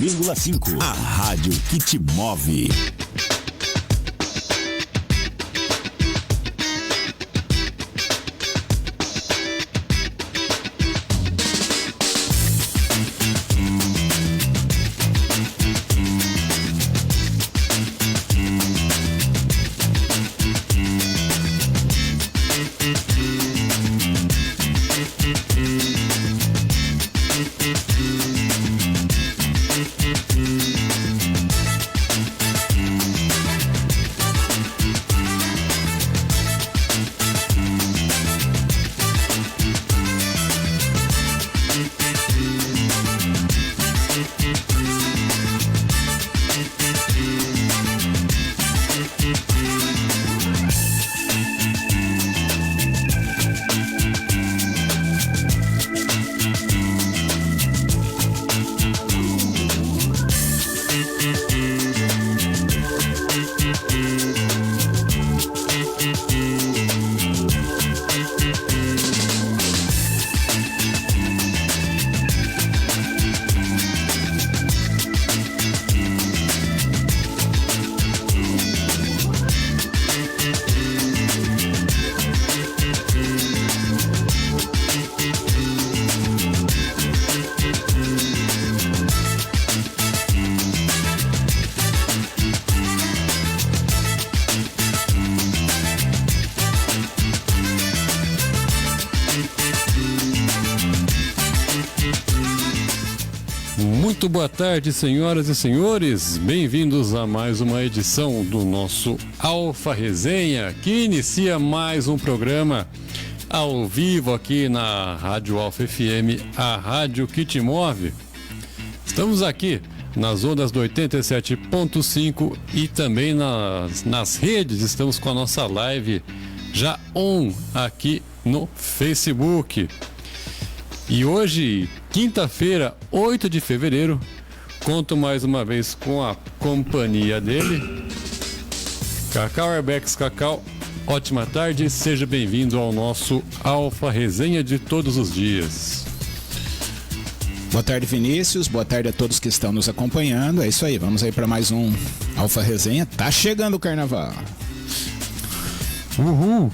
101,5. A rádio que te move. Muito boa tarde, senhoras e senhores. Bem-vindos a mais uma edição do nosso Alfa Resenha, que inicia mais um programa ao vivo aqui na Rádio Alfa FM, a rádio que te move. Estamos aqui nas ondas do 87.5 e também nas redes. Estamos com a nossa live já aqui no Facebook. E hoje, quinta-feira, 8 de fevereiro, conto mais uma vez com a companhia dele, Cacau Arbex. Cacau, ótima tarde, seja bem-vindo ao nosso Alfa Resenha de todos os dias. Boa tarde, Vinícius, boa tarde a todos que estão nos acompanhando. É isso aí, vamos aí para mais um Alfa Resenha. Tá chegando o carnaval. Uhul!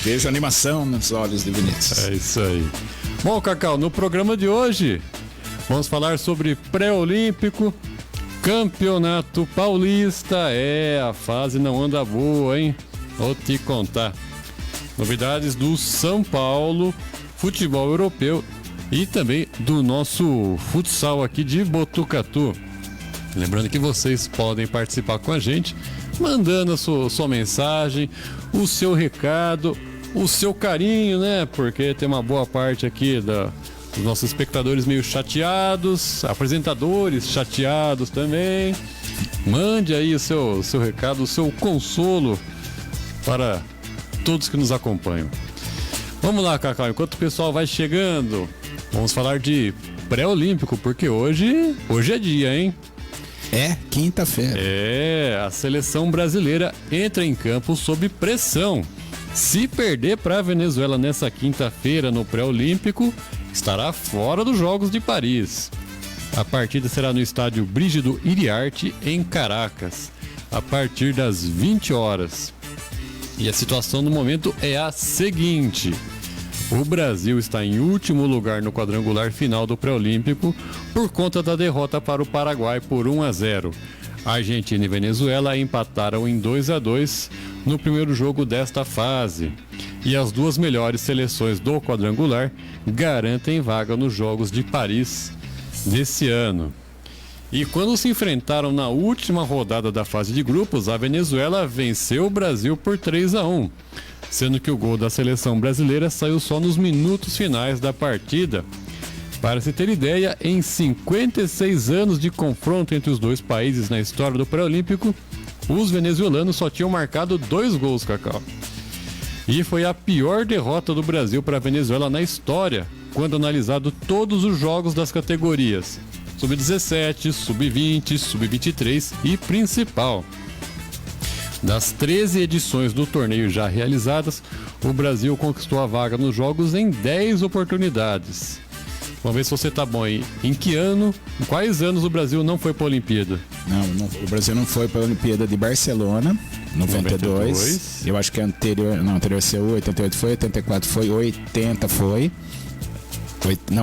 Vejo animação nos olhos de Vinícius. É isso aí. Bom, Cacau, no programa de hoje vamos falar sobre pré-olímpico, campeonato paulista. A fase não anda boa, hein? Vou te contar. Novidades do São Paulo, futebol europeu e também do nosso futsal aqui de Botucatu. Lembrando que vocês podem participar com a gente, mandando a sua mensagem, o seu recado, o seu carinho, né? Porque tem uma boa parte aqui dos nossos espectadores meio chateados, apresentadores chateados também. Mande aí o seu recado, o seu consolo para todos que nos acompanham. Vamos lá, Cacau, enquanto o pessoal vai chegando, vamos falar de pré-olímpico, porque hoje é dia, hein? É quinta-feira. A seleção brasileira entra em campo sob pressão. Se perder para a Venezuela nessa quinta-feira no pré-olímpico, estará fora dos Jogos de Paris. A partida será no estádio Brígido Iriarte, em Caracas, a partir das 20 horas. E a situação no momento é a seguinte: o Brasil está em último lugar no quadrangular final do pré-olímpico por conta da derrota para o Paraguai por 1-0. Argentina e Venezuela empataram em 2-2 no primeiro jogo desta fase. E as duas melhores seleções do quadrangular garantem vaga nos Jogos de Paris desse ano. E quando se enfrentaram na última rodada da fase de grupos, a Venezuela venceu o Brasil por 3-1, sendo que o gol da seleção brasileira saiu só nos minutos finais da partida. Para se ter ideia, em 56 anos de confronto entre os dois países na história do pré-olímpico, os venezuelanos só tinham marcado 2 gols, Cacau. E foi a pior derrota do Brasil para a Venezuela na história, quando analisado todos os jogos das categorias Sub-17, Sub-20, Sub-23 e Principal. Das 13 edições do torneio já realizadas, o Brasil conquistou a vaga nos jogos em 10 oportunidades. Vamos ver se você tá bom aí. Em que ano, em quais anos o Brasil não foi para a Olimpíada? Não, o Brasil não foi para a Olimpíada de Barcelona, 92. Eu acho que a anterior, não, anterior seu 88 foi, 84 foi, 80 foi.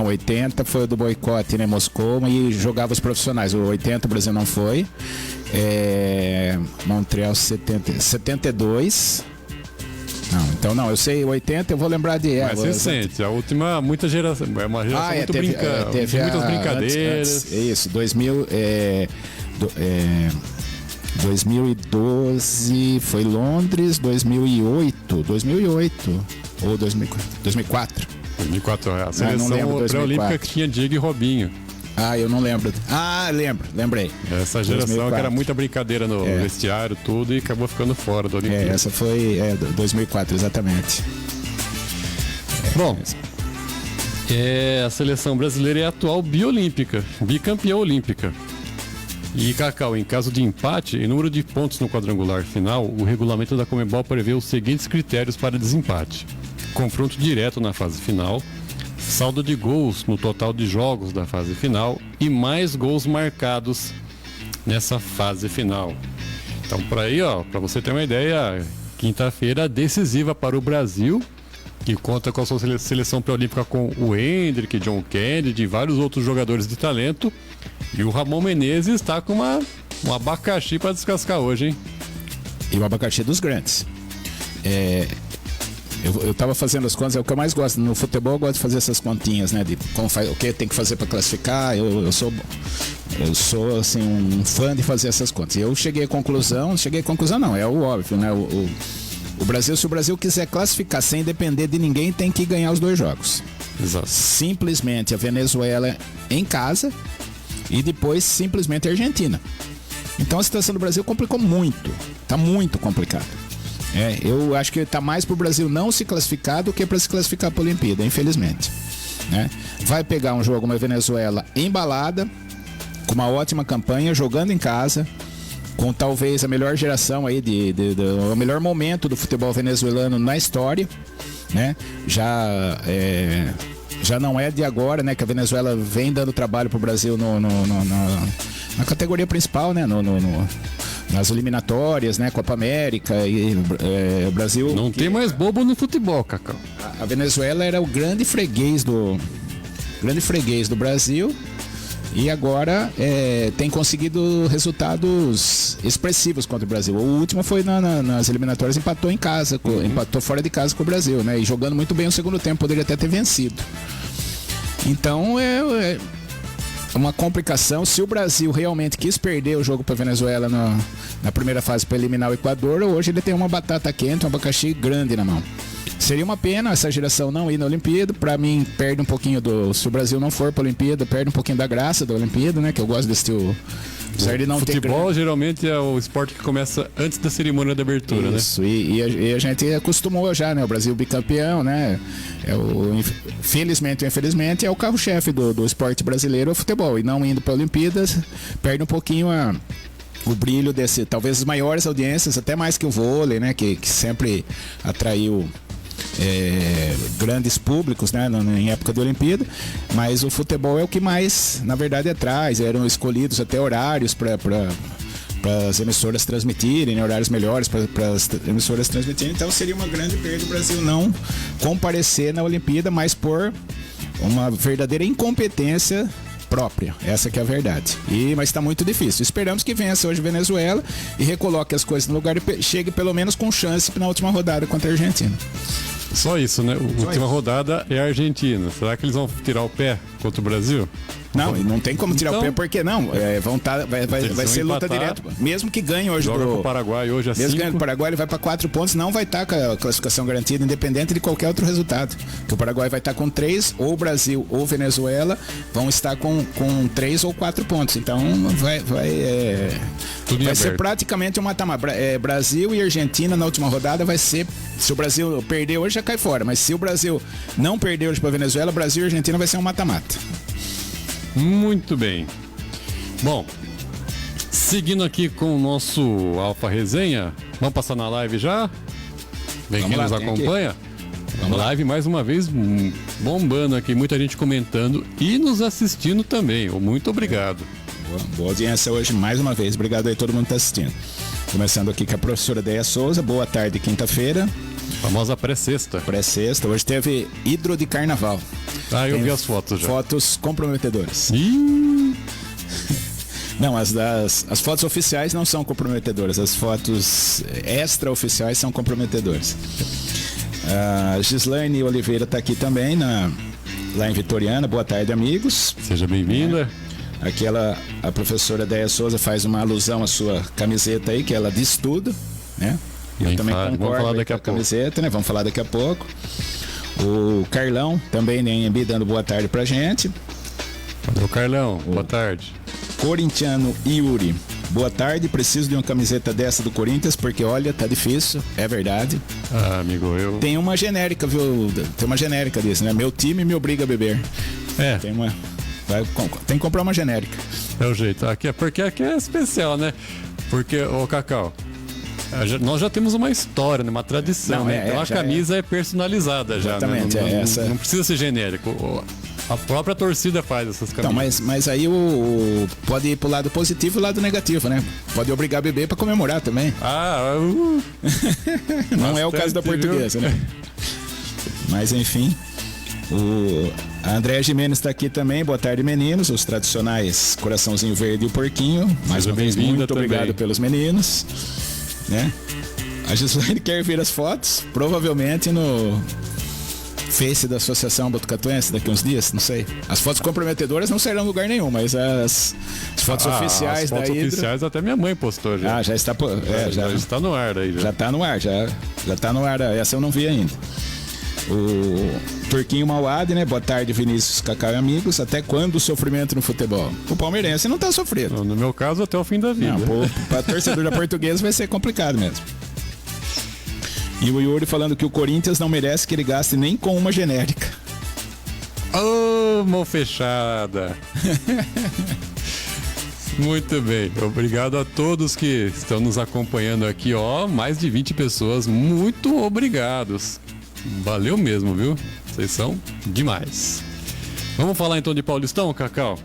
80 foi o do boicote, né, Moscou, e jogava os profissionais. O 80 o Brasil não foi. Montreal 72. Não, então não, eu sei 80, eu vou lembrar de mais recente, a última, muita geração, é uma geração muito teve muitas brincadeiras. Isso, 2012 foi Londres, 2008 ou 2004. 2004, a seleção pré-olímpica que tinha Diego e Robinho. Eu não lembro. Lembrei. Essa geração 2004. Que era muita brincadeira no vestiário, tudo, e acabou ficando fora da Olimpíada. Essa foi 2004, exatamente. Bom, a seleção brasileira é a atual biolímpica, bicampeã olímpica. E, Cacau, em caso de empate e número de pontos no quadrangular final, o regulamento da Conmebol prevê os seguintes critérios para desempate: confronto direto na fase final, saldo de gols no total de jogos da fase final e mais gols marcados nessa fase final. Então, para você ter uma ideia, quinta-feira decisiva para o Brasil, que conta com a sua seleção pré-olímpica com o Hendrick, John Kennedy e vários outros jogadores de talento. E o Ramon Menezes está com um abacaxi para descascar hoje, hein? E o abacaxi dos grandes. Eu tava fazendo as contas, é o que eu mais gosto. No futebol eu gosto de fazer essas continhas, né? De o que tem que fazer para classificar. Eu sou assim, um fã de fazer essas contas. E eu cheguei à conclusão não, é o óbvio, né? O Brasil, se o Brasil quiser classificar sem depender de ninguém, tem que ganhar os 2 jogos. Exato. Simplesmente a Venezuela em casa e depois simplesmente a Argentina. Então a situação do Brasil complicou muito. Tá muito complicado. Eu acho que está mais para o Brasil não se classificar do que para se classificar para a Olimpíada, infelizmente. Né? Vai pegar um jogo, uma Venezuela embalada, com uma ótima campanha, jogando em casa, com talvez a melhor geração aí, o melhor momento do futebol venezuelano na história. Né? Já não é de agora, né, que a Venezuela vem dando trabalho para o Brasil na categoria principal, né, nas eliminatórias, né, Copa América e o Brasil... Não tem mais bobo no futebol, Cacau. A Venezuela era o grande freguês do Brasil e agora tem conseguido resultados expressivos contra o Brasil. O último foi nas eliminatórias, empatou em casa, empatou fora de casa com o Brasil, né, e jogando muito bem no segundo tempo, poderia até ter vencido. Então uma complicação. Se o Brasil realmente quis perder o jogo para a Venezuela na primeira fase para eliminar o Equador, hoje ele tem uma batata quente, um abacaxi grande na mão. Seria uma pena essa geração não ir na Olimpíada. Para mim, perde um pouquinho se o Brasil não for para a Olimpíada, perde um pouquinho da graça da Olimpíada, né? Que eu gosto desse O futebol geralmente é o esporte que começa antes da cerimônia de abertura, isso, né? E a gente acostumou já, né? O Brasil bicampeão, né? Felizmente ou infelizmente, é o carro-chefe do esporte brasileiro, o futebol. E não indo para a Olimpíada, perde um pouquinho o brilho desse, talvez as maiores audiências, até mais que o vôlei, né? Que sempre atraiu grandes públicos, né, em época de Olimpíada, mas o futebol é o que mais, na verdade, atrás. Eram escolhidos até horários para as emissoras transmitirem, né, horários melhores para as emissoras transmitirem. Então seria uma grande perda o Brasil não comparecer na Olimpíada, mas por uma verdadeira incompetência própria. Essa que é a verdade. Mas está muito difícil. Esperamos que vença hoje a Venezuela e recoloque as coisas no lugar e chegue pelo menos com chance na última rodada contra a Argentina. Só isso, né? A última rodada é a Argentina. Será que eles vão tirar o pé contra o Brasil? Não tem como tirar o pé, porque não. Vai ser luta direta. Mesmo que ganhe hoje o Paraguai hoje assim. Mesmo que ganhe o Paraguai, ele vai para 4 pontos, não vai estar com a classificação garantida, independente de qualquer outro resultado. Que o Paraguai vai estar com 3, ou o Brasil ou Venezuela vão estar com 3 ou 4 pontos. Então vai ser praticamente um mata-mata. Brasil e Argentina na última rodada vai ser. Se o Brasil perder hoje, já cai fora. Mas se o Brasil não perder hoje para Venezuela, Brasil e Argentina vai ser um mata-mata. Muito bem. Bom, seguindo aqui com o nosso Alfa Resenha, vamos passar na live já? Vem quem nos acompanha. Vamos live mais uma vez bombando aqui, muita gente comentando e nos assistindo também. Muito obrigado. Boa audiência hoje, mais uma vez. Obrigado aí a todo mundo que está assistindo. Começando aqui com a professora Deia Souza. Boa tarde, quinta-feira. Famosa pré-sexta. Pré-sexta. Hoje teve hidro de carnaval. Ah, eu vi as fotos já. Fotos comprometedoras. Ih! Não, as fotos oficiais não são comprometedoras. As fotos extra-oficiais são comprometedoras. A Gislaine Oliveira está aqui também, lá em Vitoriana. Boa tarde, amigos. Seja bem-vinda. Aqui a professora Deia Souza faz uma alusão à sua camiseta aí, que ela diz tudo, né? Eu também concordo vamos falar daqui a pouco. Camiseta, né? Vamos falar daqui a pouco. O Carlão também nem dando boa tarde pra gente. Valeu, Carlão. Boa tarde. Corintiano Yuri. Boa tarde, preciso de uma camiseta dessa do Corinthians, porque olha, tá difícil, é verdade. Ah, amigo, eu... Tem uma genérica, viu? Tem uma genérica desse, né? Meu time me obriga a beber. É. Tem que comprar uma genérica. É o jeito. Porque aqui é especial, né? Porque, ô Cacau, nós já temos uma história, né? Uma tradição, Não, né? Então a camisa é personalizada já. Exatamente, né? essa. Não precisa ser genérico. A própria torcida faz essas camisas. Então, mas aí pode ir pro lado positivo e o lado negativo, né? Pode obrigar a beber pra comemorar também. Não é o caso da portuguesa, né? Mas enfim. A Andréa Gimenez está aqui também. Boa tarde, meninos. Os tradicionais coraçãozinho verde e o porquinho. Mais uma vez, muito obrigado pelos meninos. Né? A Gislaine quer ver as fotos, provavelmente no Face da Associação Botucatuense daqui uns dias, não sei. As fotos comprometedoras não serão em lugar nenhum, mas as fotos oficiais da Hidro... As fotos oficiais até minha mãe postou já. Já está... já está no ar aí. Já está no ar, já está no ar. Essa eu não vi ainda. O Turquinho Mauad, né? Boa tarde, Vinícius, Cacau e amigos. Até quando o sofrimento no futebol? O palmeirense não tá sofrendo. No meu caso, até o fim da vida. Para torcedor da Portuguesa vai ser complicado mesmo. E o Yuri falando que o Corinthians não merece que ele gaste nem com uma genérica. Ô, mão fechada. Muito bem, obrigado a todos que estão nos acompanhando aqui, mais de 20 pessoas, muito obrigados. Valeu mesmo, viu? Vocês são demais. Vamos falar então de Paulistão, Cacau?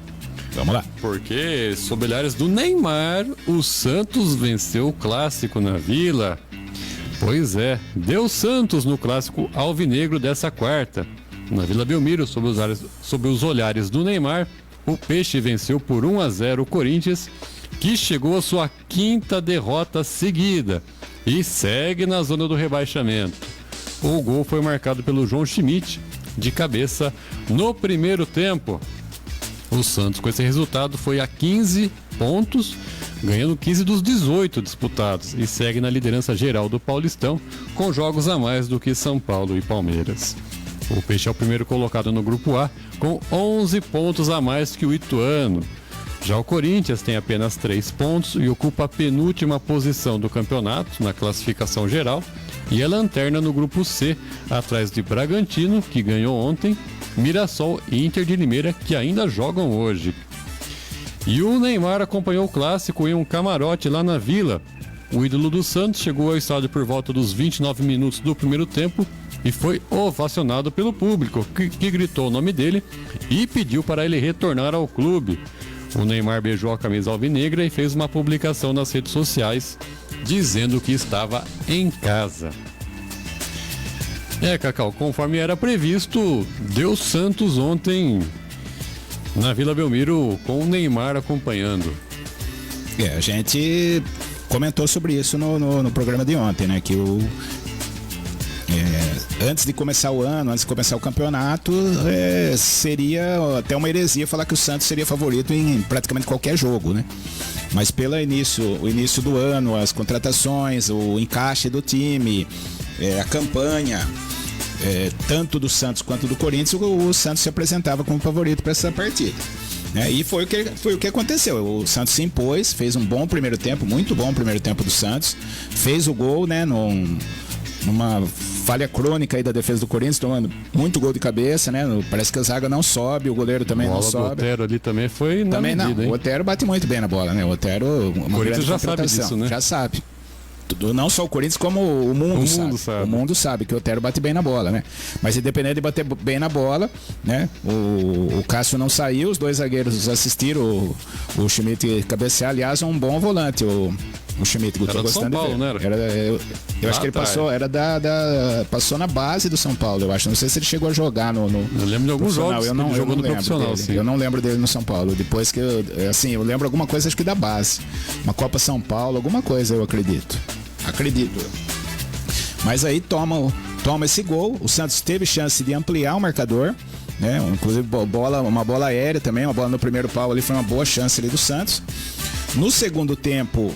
Vamos lá. Porque, sob olhares do Neymar, o Santos venceu o Clássico na Vila. Pois é, deu Santos no Clássico alvinegro dessa quarta. Na Vila Belmiro, sob os olhares do Neymar, o Peixe venceu por 1-0 o Corinthians, que chegou à sua 5ª derrota seguida e segue na zona do rebaixamento. O gol foi marcado pelo João Schmidt, de cabeça, no primeiro tempo. O Santos, com esse resultado, foi a 15 pontos, ganhando 15 dos 18 disputados, e segue na liderança geral do Paulistão, com jogos a mais do que São Paulo e Palmeiras. O Peixe é o primeiro colocado no Grupo A, com 11 pontos a mais que o Ituano. Já o Corinthians tem apenas 3 pontos e ocupa a penúltima posição do campeonato, na classificação geral, e é lanterna no Grupo C, atrás de Bragantino, que ganhou ontem, Mirassol e Inter de Limeira, que ainda jogam hoje. E o Neymar acompanhou o Clássico em um camarote lá na Vila. O ídolo do Santos chegou ao estádio por volta dos 29 minutos do primeiro tempo e foi ovacionado pelo público, que gritou o nome dele e pediu para ele retornar ao clube. O Neymar beijou a camisa alvinegra e fez uma publicação nas redes sociais dizendo que estava em casa. Cacau, conforme era previsto, deu Santos ontem na Vila Belmiro com o Neymar acompanhando. A gente comentou sobre isso no programa de ontem, né? Que antes de começar o ano, antes de começar o campeonato, seria até uma heresia falar que o Santos seria favorito em praticamente qualquer jogo, né? Mas pelo o início do ano, as contratações, o encaixe do time, a campanha, tanto do Santos quanto do Corinthians, o Santos se apresentava como favorito para essa partida. E foi o que aconteceu. O Santos se impôs, fez um bom primeiro tempo, muito bom primeiro tempo do Santos, fez o gol, né, numa falha crônica aí da defesa do Corinthians, tomando muito gol de cabeça, né? Parece que a zaga não sobe, o goleiro também não sobe. O Otero ali também foi na também medida, não. Hein? O Otero bate muito bem na bola, né? O Otero, o Corinthians já sabe disso, né? Já sabe. não só o Corinthians, como o mundo sabe. O mundo sabe que o Otero bate bem na bola, né? Mas independente de bater bem na bola, né? O Cássio não saiu, os dois zagueiros assistiram o Schmidt cabecear. Aliás, é um bom volante, o Schmidt. Era do São Paulo, né? Eu acho que ele passou, passou na base do São Paulo, eu acho. Não sei se ele chegou a jogar no eu lembro de alguns jogos eu não jogou no lembro profissional, dele. sim. Eu não lembro dele no São Paulo. Depois que eu lembro alguma coisa, acho que da base. Uma Copa São Paulo, alguma coisa, eu acredito. Mas aí toma esse gol. O Santos teve chance de ampliar o marcador, né? Inclusive uma bola aérea também, uma bola no primeiro pau ali, foi uma boa chance ali do Santos. No segundo tempo,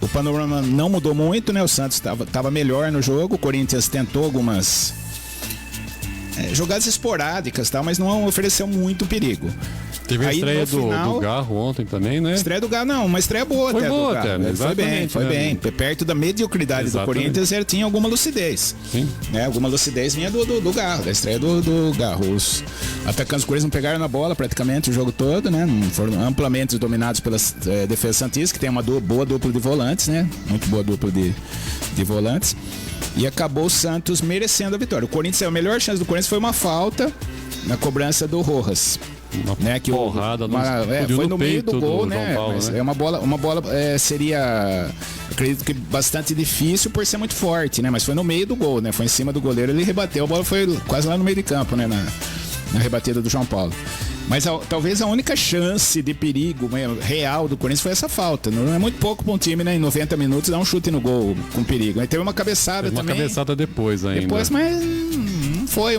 o panorama não mudou muito, né? O Santos estava melhor no jogo. O Corinthians tentou algumas jogadas esporádicas, tá? Mas não ofereceu muito perigo. Teve a estreia do Garro ontem também, né? Estreia do Garro, não, uma estreia boa foi até boa do Garro. até, Foi bem. Perto da mediocridade do Corinthians, ele tinha alguma lucidez. Sim. Né? Alguma lucidez vinha do Garro, da estreia do Garro. Os atacantes do Corinthians não pegaram na bola praticamente o jogo todo, né? Foram amplamente dominados pelas defesas santistas, que tem uma boa dupla de volantes, né? Muito boa dupla de volantes. E acabou o Santos merecendo a vitória. O Corinthians, a melhor chance do Corinthians foi uma falta na cobrança do Rojas. Uma que porrada foi no meio do gol, né? Paulo, mas né? Uma bola seria, acredito que bastante difícil por ser muito forte, né? Mas foi no meio do gol, né? Foi em cima do goleiro, ele rebateu, a bola foi quase lá no meio de campo, né? Na rebatida do João Paulo. Mas talvez a única chance de perigo real do Corinthians foi essa falta. Não é muito pouco para um time, né? Em 90 minutos dar um chute no gol com perigo. Aí teve uma cabeçada também. Uma cabeçada depois ainda. Mas não foi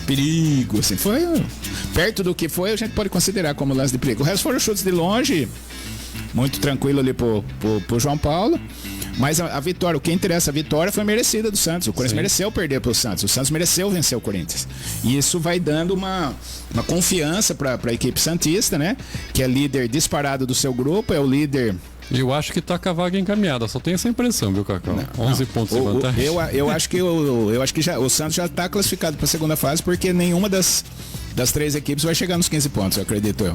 perigo, assim. Foi perto do que foi, a gente pode considerar como lance de perigo. O resto foram chutes de longe, muito tranquilo ali pro João Paulo. Mas a vitória, o que interessa, a vitória foi merecida do Santos. O Corinthians mereceu perder pro Santos. O Santos mereceu vencer o Corinthians. E isso vai dando uma confiança para a equipe santista, né? Que é líder disparado do seu grupo, é o líder. Eu acho que tá com a vaga encaminhada, só tenho essa impressão, viu, Cacau? 11 pontos de vantagem. Eu acho que o Santos já tá classificado para a segunda fase, porque nenhuma das três equipes vai chegar nos 15 pontos, eu acredito eu.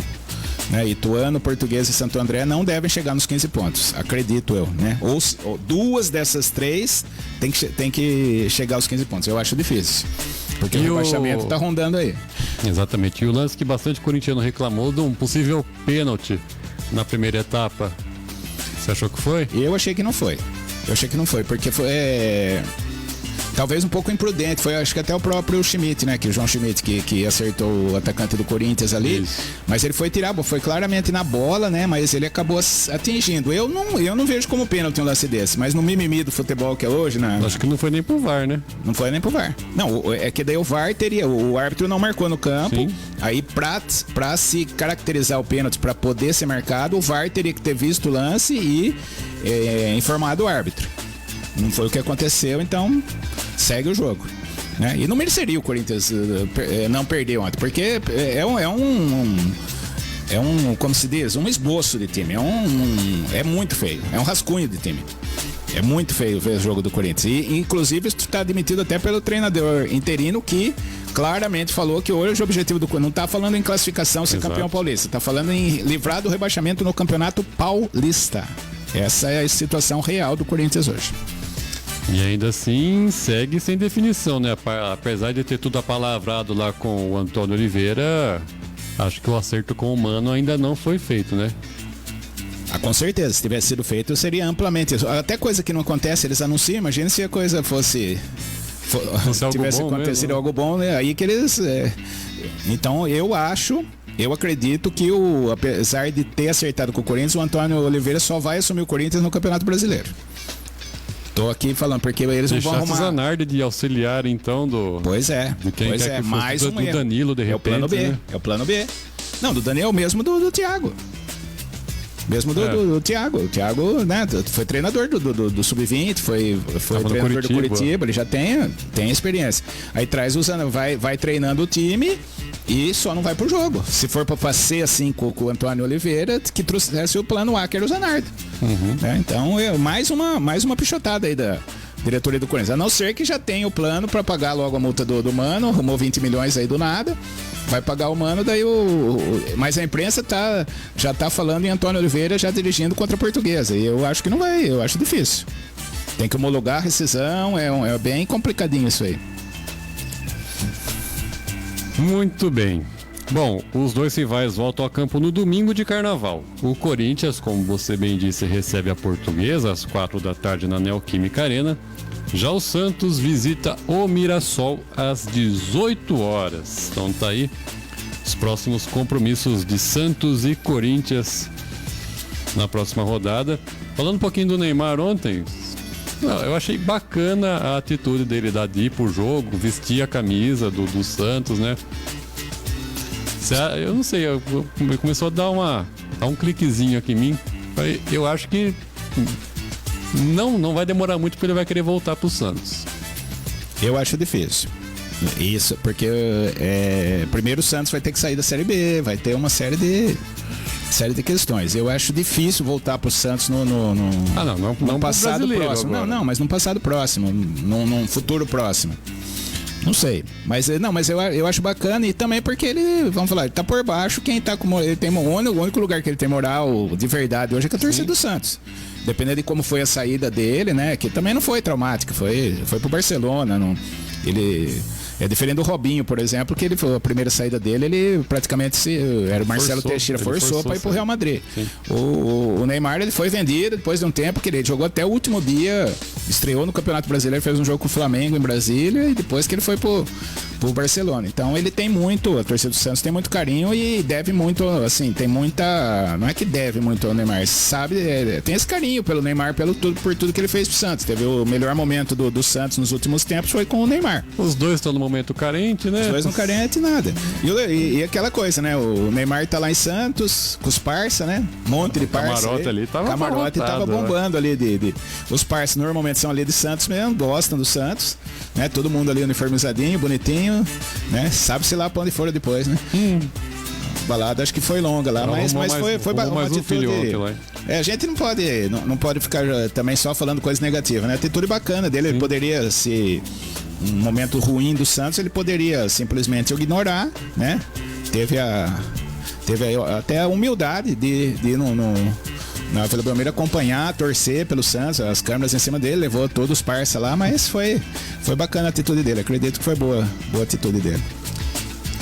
Né? Ituano, Português e Santo André não devem chegar nos 15 pontos, acredito eu, né? Ou duas dessas três tem que chegar aos 15 pontos. Eu acho difícil, porque o rebaixamento tá rondando aí. Exatamente. E o lance que bastante corintiano reclamou de um possível pênalti na primeira etapa. Você achou que foi? Eu achei que não foi. Porque foi talvez um pouco imprudente. Foi, acho que até o próprio Schmidt, né? Que o João Schmidt que acertou o atacante do Corinthians ali. Isso. Mas ele foi foi claramente na bola, né? Mas ele acabou atingindo. Eu não vejo como pênalti um lance desse. Mas no mimimi do futebol que é hoje, né? Acho que não foi nem pro VAR, né? Não foi nem pro VAR. Não, é que daí o VAR teria. O árbitro não marcou no campo. Sim. Aí pra se caracterizar o pênalti, pra poder ser marcado, o VAR teria que ter visto o lance e informado o árbitro. Não foi o que aconteceu, então segue o jogo, né? E não mereceria o Corinthians não perder ontem, porque como se diz, um esboço de time, é muito feio, é um rascunho de time. É muito feio ver o jogo do Corinthians. E inclusive isso está admitido até pelo treinador interino, que claramente falou que hoje o objetivo do Corinthians não está falando em classificação, ser campeão paulista, está falando em livrar do rebaixamento no Campeonato Paulista. Essa é a situação real do Corinthians hoje. E ainda assim segue sem definição, né? Apesar de ter tudo apalavrado lá com o Antônio Oliveira, acho que o acerto com o Mano ainda não foi feito, né? Com certeza, se tivesse sido feito, seria amplamente. Até coisa que não acontece, eles anunciam. Imagina se a coisa tivesse acontecido mesmo, algo bom, né? Aí que eles. Então eu acredito que apesar de ter acertado com o Corinthians, o Antônio Oliveira só vai assumir o Corinthians no Campeonato Brasileiro. Tô aqui falando, porque eles não vão arrumar. O Zanardi de auxiliar, então, Pois é. De quem quer que mais do Danilo, de repente. É o plano B. Né? É o plano B. Não, do Danilo, mesmo do Thiago. Mesmo do Thiago. O Thiago, né, foi treinador do Sub-20, foi treinador do Curitiba, ele já tem experiência. Aí traz o Zanardi, vai treinando o time e só não vai pro jogo. Se for pra ser assim com o Antônio Oliveira, que trouxesse o plano A, que era o Zanardi. Então, mais uma pichotada aí da diretoria do Corinthians. A não ser que já tenha o plano para pagar logo a multa do Mano, arrumou 20 milhões aí do nada, vai pagar o Mano, daí mas a imprensa já tá falando em Antônio Oliveira já dirigindo contra a Portuguesa. E eu acho que não vai, eu acho difícil. Tem que homologar a rescisão, é bem complicadinho isso aí. Muito bem. Bom, os dois rivais voltam a campo no domingo de carnaval. O Corinthians, como você bem disse, recebe a Portuguesa às 4 da tarde na Neoquímica Arena. Já o Santos visita o Mirassol às 18 horas. Então tá aí os próximos compromissos de Santos e Corinthians na próxima rodada. Falando um pouquinho do Neymar ontem, eu achei bacana a atitude dele de ir pro jogo, vestir a camisa do Santos, né? Eu não sei, começou a dar um cliquezinho aqui em mim. Eu acho que não vai demorar muito porque ele vai querer voltar pro Santos. Eu acho difícil. Isso, porque primeiro o Santos vai ter que sair da Série B, vai ter uma série de questões. Eu acho difícil voltar pro Santos no passado próximo. Agora. Não, mas no passado próximo, num futuro próximo. Não sei, mas eu acho bacana e também porque ele, vamos falar, ele tá por baixo, quem tá com ele tem o único lugar que ele tem moral de verdade hoje é que a torcida do Santos. Dependendo de como foi a saída dele, né, que também não foi traumática, foi pro Barcelona, ele é diferente do Robinho, por exemplo, que ele foi a primeira saída dele, ele praticamente era o Marcelo Teixeira, forçou para ir pro Real Madrid. O Neymar, ele foi vendido depois de um tempo que ele jogou até o último dia, estreou no Campeonato Brasileiro, fez um jogo com o Flamengo em Brasília e depois que ele foi pro Barcelona. Então ele tem muito, a torcida do Santos tem muito carinho e deve muito, assim, tem muita, não é que deve muito ao Neymar, sabe, tem esse carinho pelo Neymar, por tudo que ele fez pro Santos. Teve o melhor momento do Santos nos últimos tempos foi com o Neymar. Os dois estão no momento carente, né? Os dois não carente nada. E aquela coisa, né? O Neymar tá lá em Santos, com os parça, né? Um monte de parça. Camarote ali tava Camarote tava bombando ali. Os parça normalmente são ali de Santos mesmo, gostam do Santos, né? Todo mundo ali uniformizadinho, bonitinho, né? Sabe-se lá pra onde foram depois, né? Balada acho que foi longa lá, mas foi uma atitude. A gente não pode ficar também só falando coisas negativas, né? Atitude bacana dele, ele poderia se um momento ruim do Santos, ele poderia simplesmente ignorar, né? Teve até a humildade de ir na Vila Belmiro acompanhar, torcer pelo Santos, as câmeras em cima dele, levou todos os parça lá, mas foi bacana a atitude dele, acredito que foi boa a atitude dele.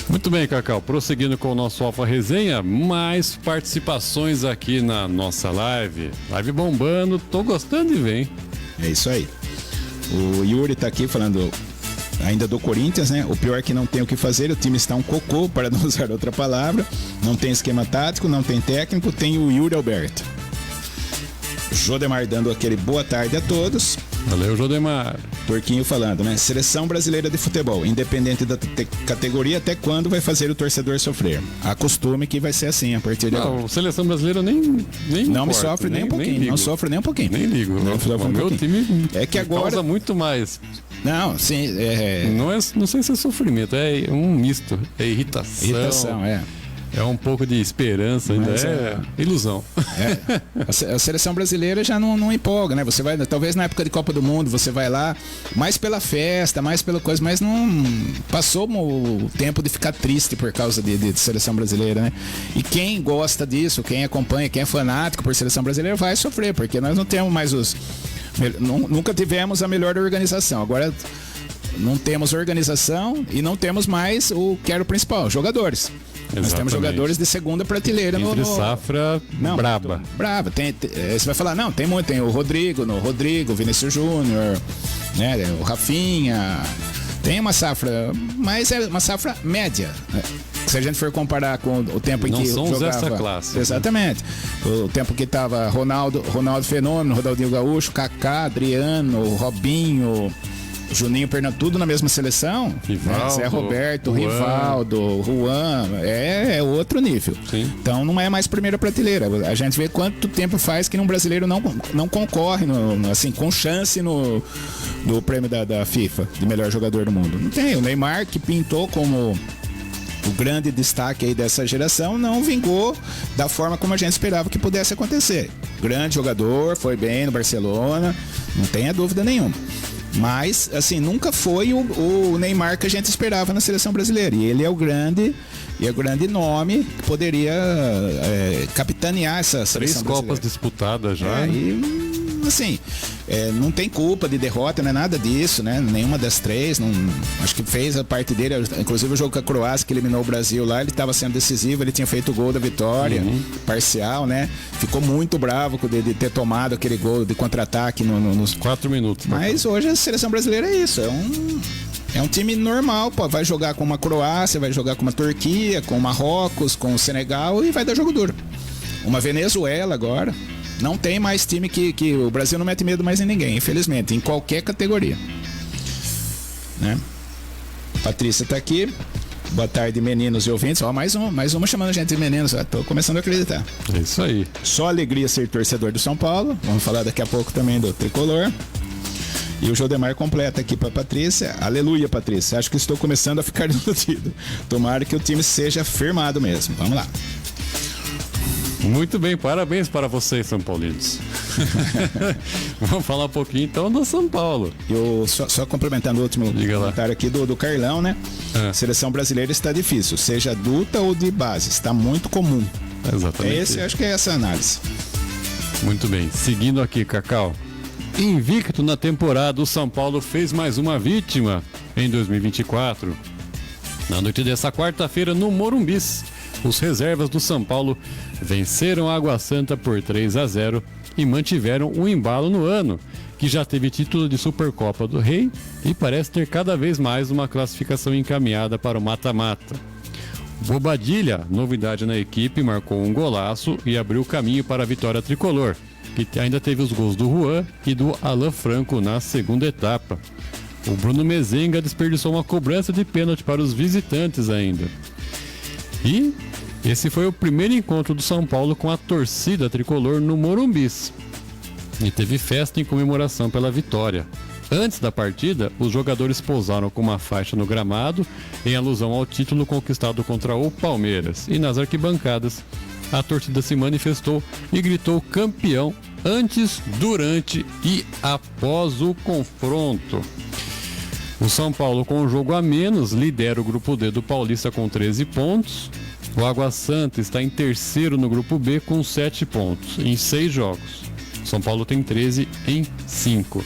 Muito bem, Cacau, prosseguindo com o nosso Alfa Resenha, mais participações aqui na nossa live bombando, tô gostando de ver, hein? É isso aí. O Yuri tá aqui falando ainda do Corinthians, né? O pior é que não tem o que fazer, o time está um cocô, para não usar outra palavra, não tem esquema tático, não tem técnico, tem o Yuri Alberto. Jodemar dando aquele boa tarde a todos. Valeu, Jodemar. Turquinho falando, né? Seleção brasileira de futebol, independente da categoria, até quando vai fazer o torcedor sofrer? Acostume que vai ser assim a partir de agora. Seleção brasileira nem não me sofre nem um pouquinho, não sofre nem um pouquinho. Nem ligo. Meu time é que agora causa muito mais. Não, sim, não sei se é sofrimento, é um misto, é irritação. É um pouco de esperança, ainda ilusão. A seleção brasileira já não empolga, né? Você vai, talvez na época de Copa do Mundo, você vai lá mais pela festa, mais pela coisa, mas não passou o tempo de ficar triste por causa de seleção brasileira, né? E quem gosta disso, quem acompanha, quem é fanático por seleção brasileira vai sofrer, porque nós não temos mais nunca tivemos a melhor organização. Agora não temos organização e não temos mais o que era o principal, jogadores. Exatamente. Nós temos jogadores de segunda prateleira. Entre safra braba. Brava. Você vai falar, não, tem muito. Tem o Rodrigo, Vinícius Júnior, né, o Rafinha. Tem uma safra, mas é uma safra média. Se a gente for comparar com o tempo em que jogava... Não essa classe. Exatamente. O tempo que tava Ronaldo Fenômeno, Ronaldinho Gaúcho, Kaká, Adriano, Robinho... Juninho Pernambuco, tudo na mesma seleção. Rivaldo, Zé Roberto, Juan. Rivaldo, Juan, é outro nível. Sim. Então não é mais primeira prateleira. A gente vê quanto tempo faz que um brasileiro não concorre assim, com chance no prêmio da FIFA de melhor jogador do mundo. Não tem. O Neymar, que pintou como o grande destaque aí dessa geração, não vingou da forma como a gente esperava que pudesse acontecer. Grande jogador, foi bem no Barcelona, não tenha dúvida nenhuma. Mas, assim, nunca foi o Neymar que a gente esperava na seleção brasileira. E ele é o grande nome que poderia capitanear essa seleção brasileira. 3 Copas disputadas já. E assim, não tem culpa de derrota, não é nada disso, né? Nenhuma das três, não, acho que fez a parte dele, inclusive o jogo com a Croácia, que eliminou o Brasil lá, ele estava sendo decisivo, ele tinha feito o gol da vitória, parcial, né? Ficou muito bravo de ter tomado aquele gol de contra-ataque nos 4 minutos. Mas hoje a seleção brasileira é isso, é um time normal, pô, vai jogar com uma Croácia, vai jogar com uma Turquia, com o Marrocos, com o Senegal e vai dar jogo duro. Uma Venezuela agora. Não tem mais time que o Brasil não mete medo mais em ninguém, infelizmente, em qualquer categoria. Né? Patrícia tá aqui. Boa tarde, meninos e ouvintes. Ó, mais uma chamando a gente de meninos. Ó, tô começando a acreditar. É isso aí. Só alegria ser torcedor do São Paulo. Vamos falar daqui a pouco também do tricolor. E o Jodemar completa aqui para Patrícia. Aleluia, Patrícia. Acho que estou começando a ficar iludido. Tomara que o time seja firmado mesmo. Vamos lá. Muito bem, parabéns para vocês, São Paulinos. Vamos falar um pouquinho então do São Paulo. Eu só complementando o último comentário aqui do Carlão, né? Seleção brasileira está difícil, seja adulta ou de base, está muito comum. Exatamente. Acho que é essa a análise. Muito bem, seguindo aqui, Cacau. Invicto na temporada, o São Paulo fez mais uma vítima em 2024. Na noite dessa quarta-feira, no Morumbis, os reservas do São Paulo venceram a Água Santa por 3-0 e mantiveram o embalo no ano, que já teve título de Supercopa do Rei e parece ter cada vez mais uma classificação encaminhada para o mata-mata. Bobadilha, novidade na equipe, marcou um golaço e abriu o caminho para a vitória tricolor, que ainda teve os gols do Juan e do Alan Franco na segunda etapa. O Bruno Mezenga desperdiçou uma cobrança de pênalti para os visitantes ainda. E esse foi o primeiro encontro do São Paulo com a torcida tricolor no Morumbis. E teve festa em comemoração pela vitória. Antes da partida, os jogadores pousaram com uma faixa no gramado em alusão ao título conquistado contra o Palmeiras. E nas arquibancadas, a torcida se manifestou e gritou campeão antes, durante e após o confronto. O São Paulo, com o jogo a menos, lidera o grupo D do Paulista com 13 pontos. O Água Santa está em terceiro no grupo B com 7 pontos, em 6 jogos. São Paulo tem 13 em 5.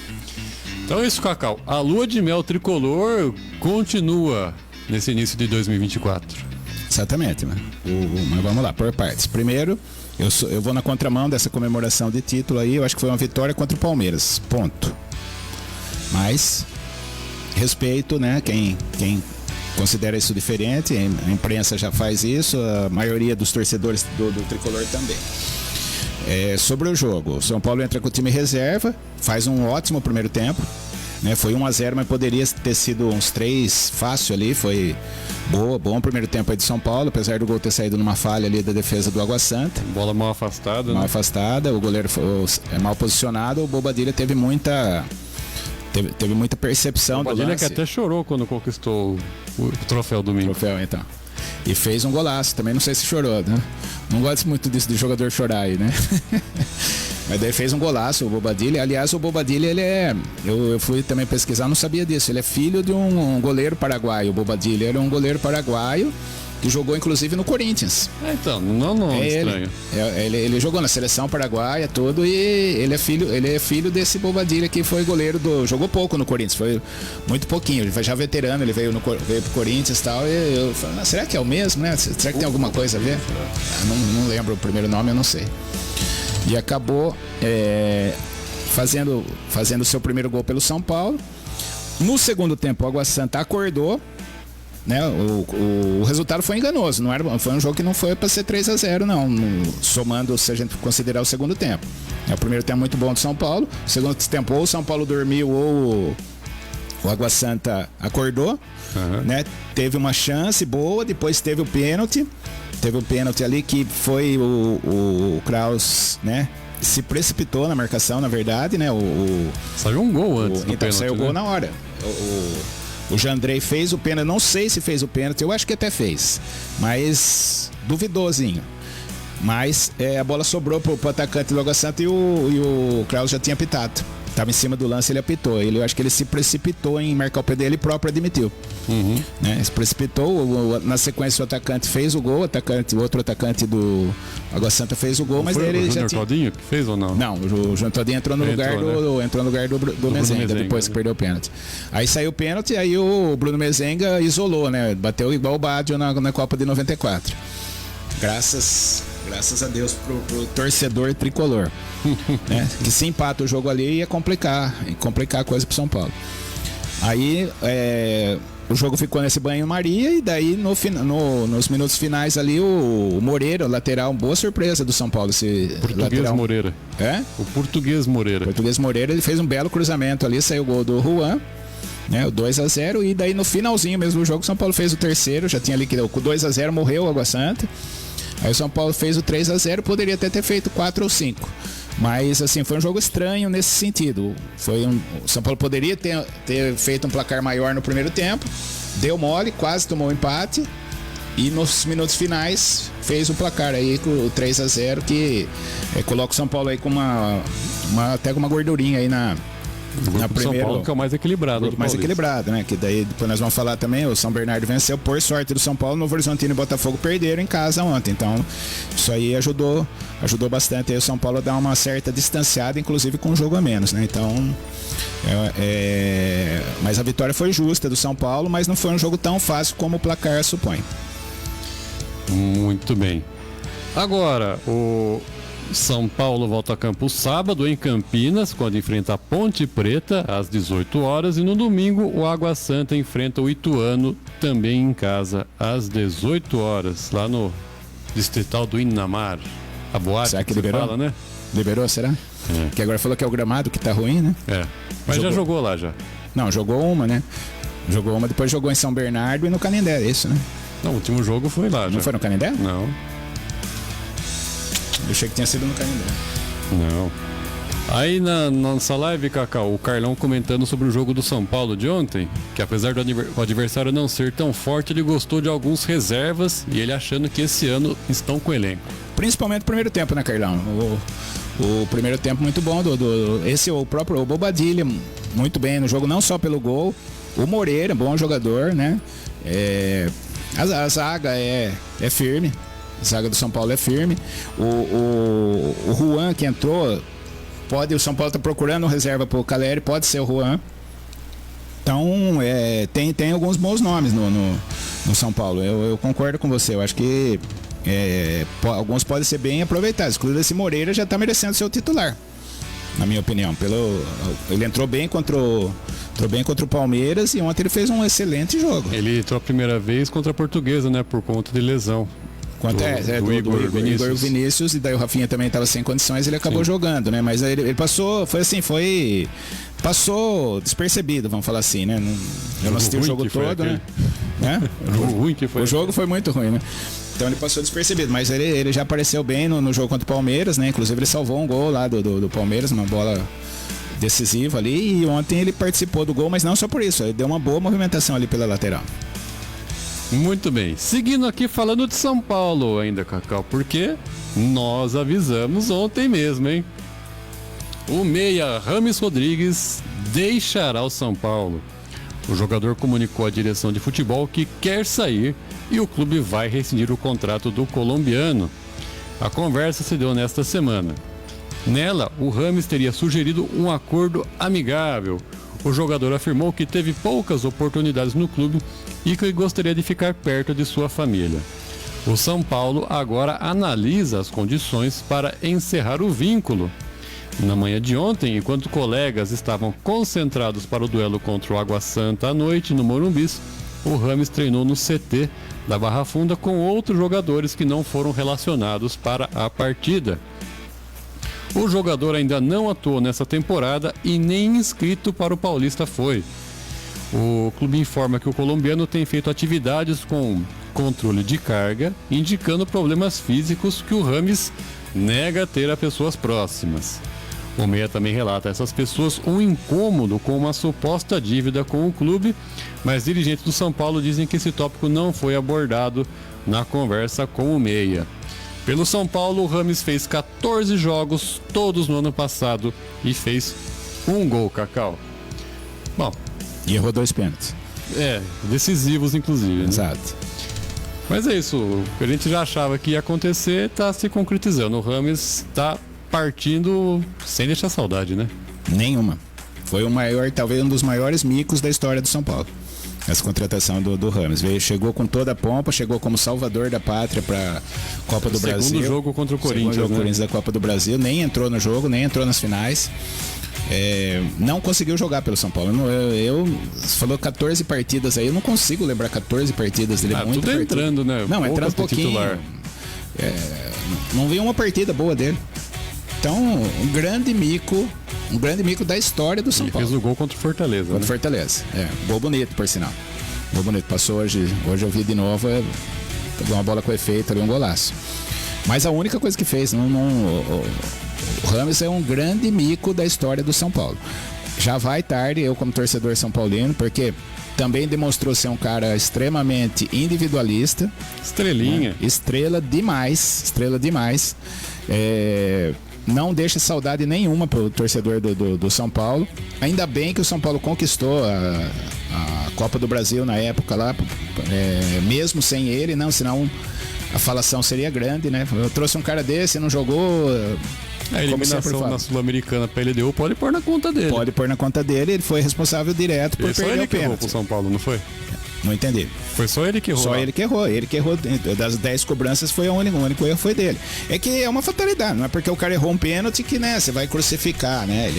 Então é isso, Cacau. A lua de mel tricolor continua nesse início de 2024. Exatamente, né? Mas vamos lá, por partes. Primeiro, eu vou na contramão dessa comemoração de título aí. Eu acho que foi uma vitória contra o Palmeiras. Ponto. Mas respeito, né? Quem considera isso diferente, a imprensa já faz isso, a maioria dos torcedores do tricolor também. Sobre o jogo, o São Paulo entra com o time reserva, faz um ótimo primeiro tempo, né? Foi 1-0, mas poderia ter sido uns 3 fácil ali, foi bom primeiro tempo aí de São Paulo, apesar do gol ter saído numa falha ali da defesa do Água Santa. Bola mal afastada, mal afastada, o goleiro foi mal posicionado, o Bobadilha teve muita percepção do lance. Bobadilha que até chorou quando conquistou o troféu domingo. Então. E fez um golaço, também não sei se chorou, né? Não gosto muito disso de jogador chorar aí, né? Mas daí fez um golaço, o Bobadilha. Aliás, o Bobadilha, ele é... Eu fui também pesquisar, não sabia disso. Ele é filho de um goleiro paraguaio. O Bobadilha era um goleiro paraguaio que jogou inclusive no Corinthians. Então, não é estranho. Ele jogou na seleção paraguaia, tudo, e ele é filho desse Bobadilha que foi goleiro jogou pouco no Corinthians, foi muito pouquinho, ele foi já veterano, ele veio pro Corinthians e tal, e eu falei, será que é o mesmo, né? Será que tem alguma coisa a ver? Não lembro o primeiro nome, eu não sei. E acabou fazendo o seu primeiro gol pelo São Paulo. No segundo tempo, o Água Santa acordou, né? O resultado foi enganoso, foi um jogo que não foi para ser 3-0 não, somando se a gente considerar o segundo tempo. O primeiro tempo muito bom do São Paulo, o segundo tempo ou o São Paulo dormiu ou o Água Santa acordou, né? Teve uma chance boa, depois teve o pênalti ali que foi o Kraus, né? Se precipitou na marcação, na verdade, né? Saiu um gol antes do então pênalti, saiu o gol na hora. O Jandrei fez o pênalti, não sei se fez o pênalti, eu acho que até fez, mas duvidosinho. Mas a bola sobrou pro atacante do Água Santa e o Kraus já tinha pitado. Tava em cima do lance, ele apitou. Eu acho que ele se precipitou em marcar o pé dele, próprio admitiu. Né? Se precipitou, na sequência o atacante fez o gol, o outro atacante do Água Santa fez o gol, Não mas foi ele o já Júnior tinha... Todinho que fez ou não? Não, o João Todinho entrou no lugar do Mezenga, depois que perdeu o pênalti. Aí saiu o pênalti, aí o Bruno Mezenga isolou, né? Bateu igual o Badio na Copa de 94. Graças a Deus pro torcedor tricolor. Né? Que se empata o jogo ali ia complicar a coisa pro São Paulo. Aí o jogo ficou nesse banho-maria e daí nos minutos finais ali o Moreira, o lateral, boa surpresa do São Paulo. Português Moreira. O Português Moreira. Português Moreira, ele fez um belo cruzamento ali, saiu o gol do Juan, né, o 2-0, e daí no finalzinho mesmo do jogo o São Paulo fez o terceiro, já tinha ali que com o 2-0 morreu o Água Santa. Aí o São Paulo fez o 3-0, poderia até ter feito 4 ou 5. Mas assim, foi um jogo estranho nesse sentido. O São Paulo poderia ter feito um placar maior no primeiro tempo, deu mole, quase tomou um empate, e nos minutos finais fez o placar aí com o 3-0, que coloca o São Paulo aí com até com uma gordurinha aí na primeira. São Paulo que é o mais equilibrado. Mais equilibrado, né? Que daí depois nós vamos falar também, o São Bernardo venceu, por sorte do São Paulo, Novo Horizontino e Botafogo perderam em casa ontem. Então, isso aí ajudou bastante aí o São Paulo a dar uma certa distanciada, inclusive com um jogo a menos, né? Então, mas a vitória foi justa do São Paulo, mas não foi um jogo tão fácil como o placar supõe. Muito bem. Agora, o São Paulo volta a campo sábado em Campinas, quando enfrenta a Ponte Preta às 18 horas, e no domingo o Água Santa enfrenta o Ituano também em casa às 18 horas, lá no distrital do Inamar. A boate, será que liberou? Fala, né? Liberou, será? Que agora falou que é o gramado que tá ruim, né? Mas já jogou lá já. Não, jogou uma, né? Jogou uma, depois jogou em São Bernardo e no Canindé, é isso, né? Não, o último jogo foi lá. Não foi no Canindé? Não. Eu achei que tinha sido no Canindé. Não. Aí na nossa live, Cacau, o Carlão comentando sobre o jogo do São Paulo de ontem, que apesar do adversário não ser tão forte, ele gostou de alguns reservas e ele achando que esse ano estão com elenco. Principalmente o primeiro tempo, né, Carlão? O primeiro tempo muito bom o próprio Bobadilha, muito bem no jogo, não só pelo gol. O Moreira, bom jogador, né? A zaga é firme. A zaga do São Paulo é firme. O Juan que entrou, o São Paulo está procurando reserva para o Caleri, pode ser o Juan. Então, tem alguns bons nomes no São Paulo. Eu concordo com você. Eu acho que alguns podem ser bem aproveitados. Inclusive, esse Moreira já está merecendo ser o titular, na minha opinião. Ele entrou bem contra o Palmeiras e ontem ele fez um excelente jogo. Ele entrou a primeira vez contra a Portuguesa, né? Por conta de lesão. Do Igor Vinícius, e daí o Rafinha também estava sem condições, ele acabou jogando, né? Mas ele passou, passou despercebido, vamos falar assim, né? Eu não assisti o jogo todo, né? O jogo foi muito ruim, né? Então ele passou despercebido, mas ele já apareceu bem no jogo contra o Palmeiras, né? Inclusive ele salvou um gol lá do Palmeiras, uma bola decisiva ali, e ontem ele participou do gol, mas não só por isso, ele deu uma boa movimentação ali pela lateral. Muito bem, seguindo aqui falando de São Paulo ainda, Cacau, porque nós avisamos ontem mesmo, hein? O meia Rames Rodrigues deixará o São Paulo. O jogador comunicou à direção de futebol que quer sair e o clube vai rescindir o contrato do colombiano. A conversa se deu nesta semana. Nela, o Rames teria sugerido um acordo amigável. O jogador afirmou que teve poucas oportunidades no clube e que gostaria de ficar perto de sua família. O São Paulo agora analisa as condições para encerrar o vínculo. Na manhã de ontem, enquanto colegas estavam concentrados para o duelo contra o Água Santa à noite no Morumbis, o Rames treinou no CT da Barra Funda com outros jogadores que não foram relacionados para a partida. O jogador ainda não atuou nessa temporada e nem inscrito para o Paulista foi. O clube informa que o colombiano tem feito atividades com controle de carga, indicando problemas físicos que o Rames nega ter a pessoas próximas. O meia também relata a essas pessoas um incômodo com uma suposta dívida com o clube, mas dirigentes do São Paulo dizem que esse tópico não foi abordado na conversa com o meia. Pelo São Paulo, o Rames fez 14 jogos, todos no ano passado, e fez um gol, Cacau. Bom, E errou 2 pênaltis. decisivos inclusive, né? Exato. Mas é isso, o que a gente já achava que ia acontecer tá se concretizando. O Rames tá partindo sem deixar saudade, né? Nenhuma. Foi o maior, talvez um dos maiores micos da história do São Paulo. Essa contratação do Rames. Chegou com toda a pompa, chegou como salvador da pátria para Copa do Brasil. Segundo jogo contra o Corinthians, Segundo jogo né? Corinthians da Copa do Brasil. Nem entrou no jogo, nem entrou nas finais. Não conseguiu jogar pelo São Paulo. Você falou 14 partidas aí, eu não consigo lembrar 14 partidas dele. Tudo partida. entrando, né? Não, Poucas entrando um de pouquinho. titular. Não vi uma partida boa dele. Então, um grande mico da história do São Ele Paulo. fez o gol contra o Fortaleza. Contra o Né? Fortaleza. Gol bonito, por sinal. Gol bonito. Passou hoje eu vi de novo, pegou uma bola com efeito ali, um golaço. Mas a única coisa que fez, o Rames é um grande mico da história do São Paulo. Já vai tarde, eu como torcedor são paulino, porque também demonstrou ser um cara extremamente individualista. Estrelinha. Né? Estrela demais. Não deixa saudade nenhuma pro torcedor do São Paulo. Ainda bem que o São Paulo conquistou a Copa do Brasil na época lá, mesmo sem ele, senão a falação seria grande, né? Eu trouxe um cara desse, não jogou. A eliminação na Sul-Americana pra LDU pode pôr na conta dele. Pode pôr na conta dele, ele foi responsável direto por perder o pênalti. Só ele que errou pro São Paulo, não foi? Não entendi. Foi só ele que errou. Só ele que errou. Ele que errou. Das 10 cobranças foi o único erro foi dele. É que é uma fatalidade. Não é porque o cara errou um pênalti que, né, você vai crucificar, né?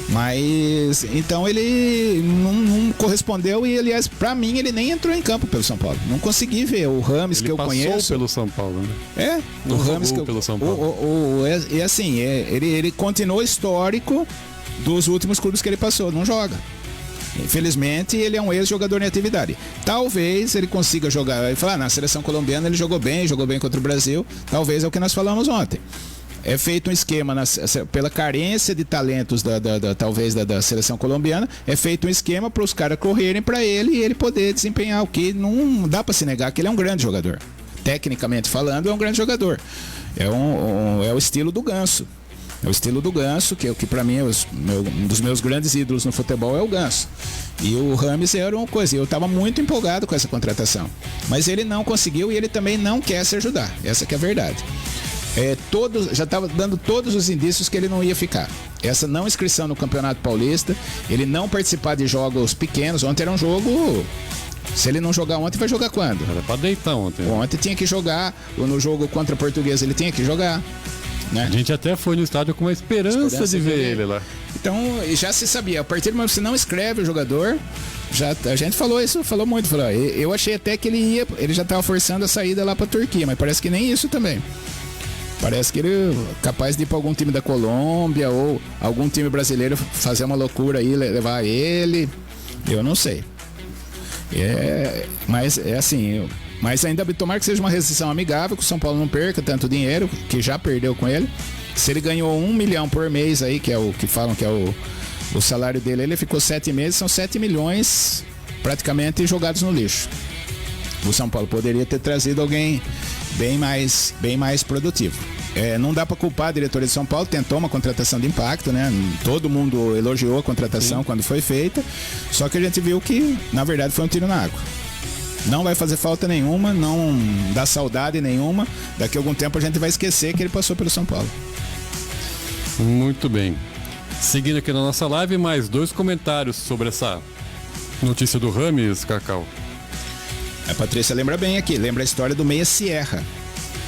Mas então ele não correspondeu e, aliás, pra mim ele nem entrou em campo pelo São Paulo. Não consegui ver o Rames que eu conheço. Ele passou pelo São Paulo, né? O Rames que pelo São Paulo. E assim, ele continuou histórico dos últimos clubes que ele passou. Não joga. Infelizmente, ele é um ex-jogador em atividade. Talvez ele consiga jogar. Ele fala, na seleção colombiana ele jogou bem contra o Brasil. Talvez é o que nós falamos ontem. É feito um esquema, pela carência de talentos talvez da seleção colombiana, é feito um esquema para os caras correrem para ele e ele poder desempenhar o que não dá para se negar que ele é um grande jogador. Tecnicamente falando, é um grande jogador. É o estilo do Ganso. É o estilo do Ganso, que para mim um dos meus grandes ídolos no futebol é o Ganso. E o Rames era uma coisa, eu estava muito empolgado com essa contratação. Mas ele não conseguiu e ele também não quer se ajudar. Essa que é a verdade. Já estava dando todos os indícios que ele não ia ficar. Essa não inscrição no Campeonato Paulista, ele não participar de jogos pequenos. Ontem era um jogo. Se ele não jogar ontem, vai jogar quando? Era pra deitar ontem. Ontem tinha que jogar. No jogo contra a Portuguesa ele tinha que jogar. Né? A gente até foi no estádio com uma esperança de ver ele lá. Então já se sabia, a partir do momento que você não escreve o jogador, a gente falou muito. Eu achei até que ele já estava forçando a saída lá para a Turquia, mas parece que nem isso também. Parece que ele é capaz de ir para algum time da Colômbia ou algum time brasileiro fazer uma loucura aí, levar ele. Eu não sei. Mas é assim. Mas ainda tomara que seja uma rescisão amigável, que o São Paulo não perca tanto dinheiro, que já perdeu com ele. Se ele ganhou 1 milhão por mês aí, que é o que falam que é o salário dele, ele ficou 7 meses, são 7 milhões praticamente jogados no lixo. O São Paulo poderia ter trazido alguém bem mais produtivo. Não dá para culpar a diretoria de São Paulo, tentou uma contratação de impacto, né? Todo mundo elogiou a contratação quando foi feita, só que a gente viu que, na verdade, foi um tiro na água. Não vai fazer falta nenhuma, não dá saudade nenhuma. Daqui a algum tempo a gente vai esquecer que ele passou pelo São Paulo. Muito bem. Seguindo aqui na nossa live, mais 2 comentários sobre essa notícia do Rames, Cacau. A Patrícia lembra bem aqui, lembra a história do Meia Sierra.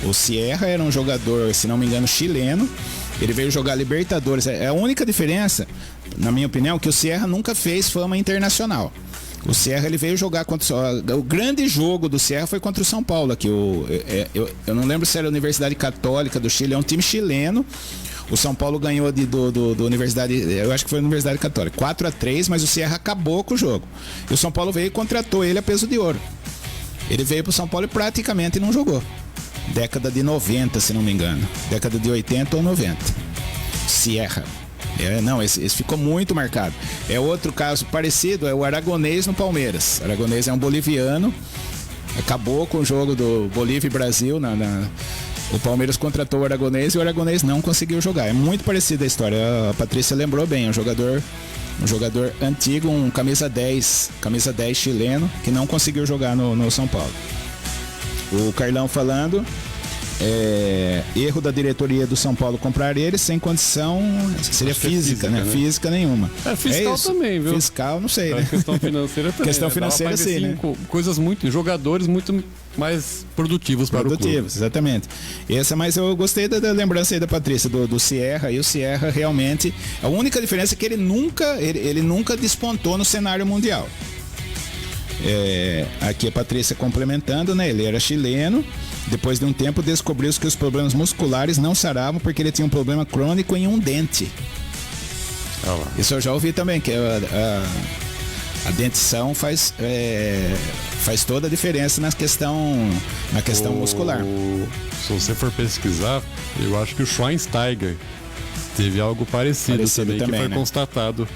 O Sierra era um jogador, se não me engano, chileno. Ele veio jogar Libertadores. É a única diferença, na minha opinião, que o Sierra nunca fez fama internacional. O Sierra ele veio jogar contra o grande jogo do Sierra foi contra o São Paulo aqui. Eu não lembro se era a Universidade Católica do Chile, é um time chileno. O São Paulo ganhou do Universidade, eu acho que foi a Universidade Católica, 4-3, mas o Sierra acabou com o jogo. E o São Paulo veio e contratou ele a peso de ouro. Ele veio pro São Paulo e praticamente não jogou. Década de 90, se não me engano. Década de 80 ou 90. Sierra. Esse ficou muito marcado. Outro caso parecido é o Aragonês no Palmeiras. O Aragonês é um boliviano, acabou com o jogo do Bolívia e Brasil O Palmeiras contratou o Aragonês e o Aragonês não conseguiu jogar. É muito parecida a história. A Patrícia lembrou bem, um jogador antigo, um camisa 10 chileno, que não conseguiu jogar no São Paulo. O Carlão falando, erro da diretoria do São Paulo comprar ele sem condição, seria física, né? Física nenhuma. Fiscal também, viu? Fiscal, não sei, né? Questão financeira também. Questão financeira, sim, né? Coisas jogadores muito mais produtivos para o clube. Exatamente. Mas eu gostei da lembrança aí da Patrícia, do Sierra, e o Sierra realmente, a única diferença é que ele nunca despontou no cenário mundial. Aqui a Patrícia complementando, né? Ele era chileno, depois de um tempo descobriu-se que os problemas musculares não saravam porque ele tinha um problema crônico em um dente. Isso eu já ouvi também, que a dentição faz toda a diferença na questão muscular. Se você for pesquisar, eu acho que o Schweinsteiger teve algo parecido também, que foi, né, constatado,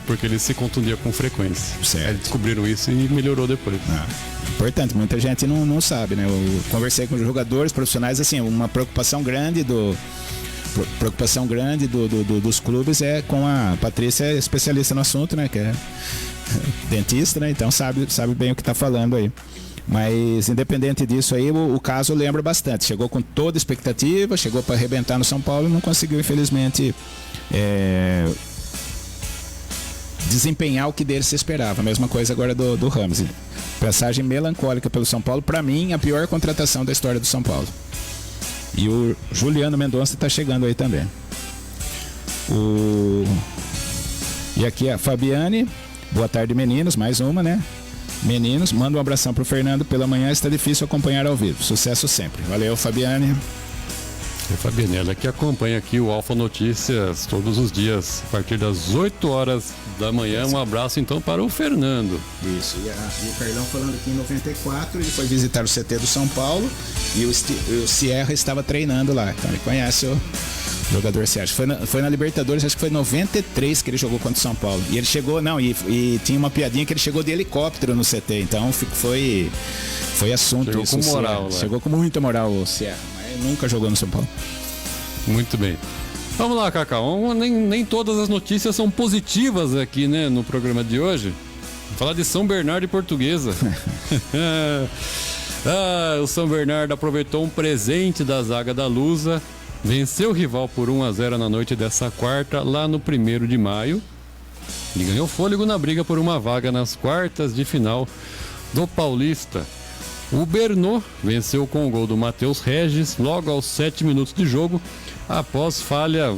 porque ele se contundia com frequência. Certo. Aí descobriram isso e melhorou depois. Importante, muita gente não sabe, né? Eu conversei com jogadores profissionais, assim, uma preocupação grande dos clubes é com a Patrícia, é especialista no assunto, né? Que é dentista, né? Então sabe bem o que está falando aí. Mas independente disso aí, o caso lembra bastante. Chegou com toda expectativa, chegou para arrebentar no São Paulo e não conseguiu, infelizmente, desempenhar o que dele se esperava. A mesma coisa agora do Ramos. Passagem melancólica pelo São Paulo. Para mim, a pior contratação da história do São Paulo. E o Juliano Mendonça está chegando aí também. E aqui a Fabiane. Boa tarde, meninos. Mais uma, né? Meninos, manda um abração pro Fernando. Pela manhã está difícil acompanhar ao vivo. Sucesso sempre. Valeu, Fabiane. Fabiane, ela que acompanha aqui o Alfa Notícias todos os dias, a partir das 8 horas da manhã. Um abraço então para o Fernando. Isso, e o Carlão falando aqui em 94, ele foi visitar o CT do São Paulo e o Sierra estava treinando lá. Então ele conhece o jogador Sérgio. Foi na Libertadores, acho que foi em 93 que ele jogou contra o São Paulo. E ele chegou, e tinha uma piadinha que ele chegou de helicóptero no CT. Então foi assunto. Chegou isso. Com moral, chegou com muita moral o Sierra. Nunca jogou no São Paulo. Muito bem. Vamos lá, Cacau. Nem todas as notícias são positivas aqui, né, no programa de hoje. Vou falar de São Bernardo e Portuguesa. O São Bernardo aproveitou um presente da zaga da Lusa, venceu o rival por 1-0 na noite dessa quarta, lá no 1º de maio. E ganhou fôlego na briga por uma vaga nas quartas de final do Paulista. O Bernô venceu com o gol do Matheus Regis logo aos 7 minutos de jogo, após falha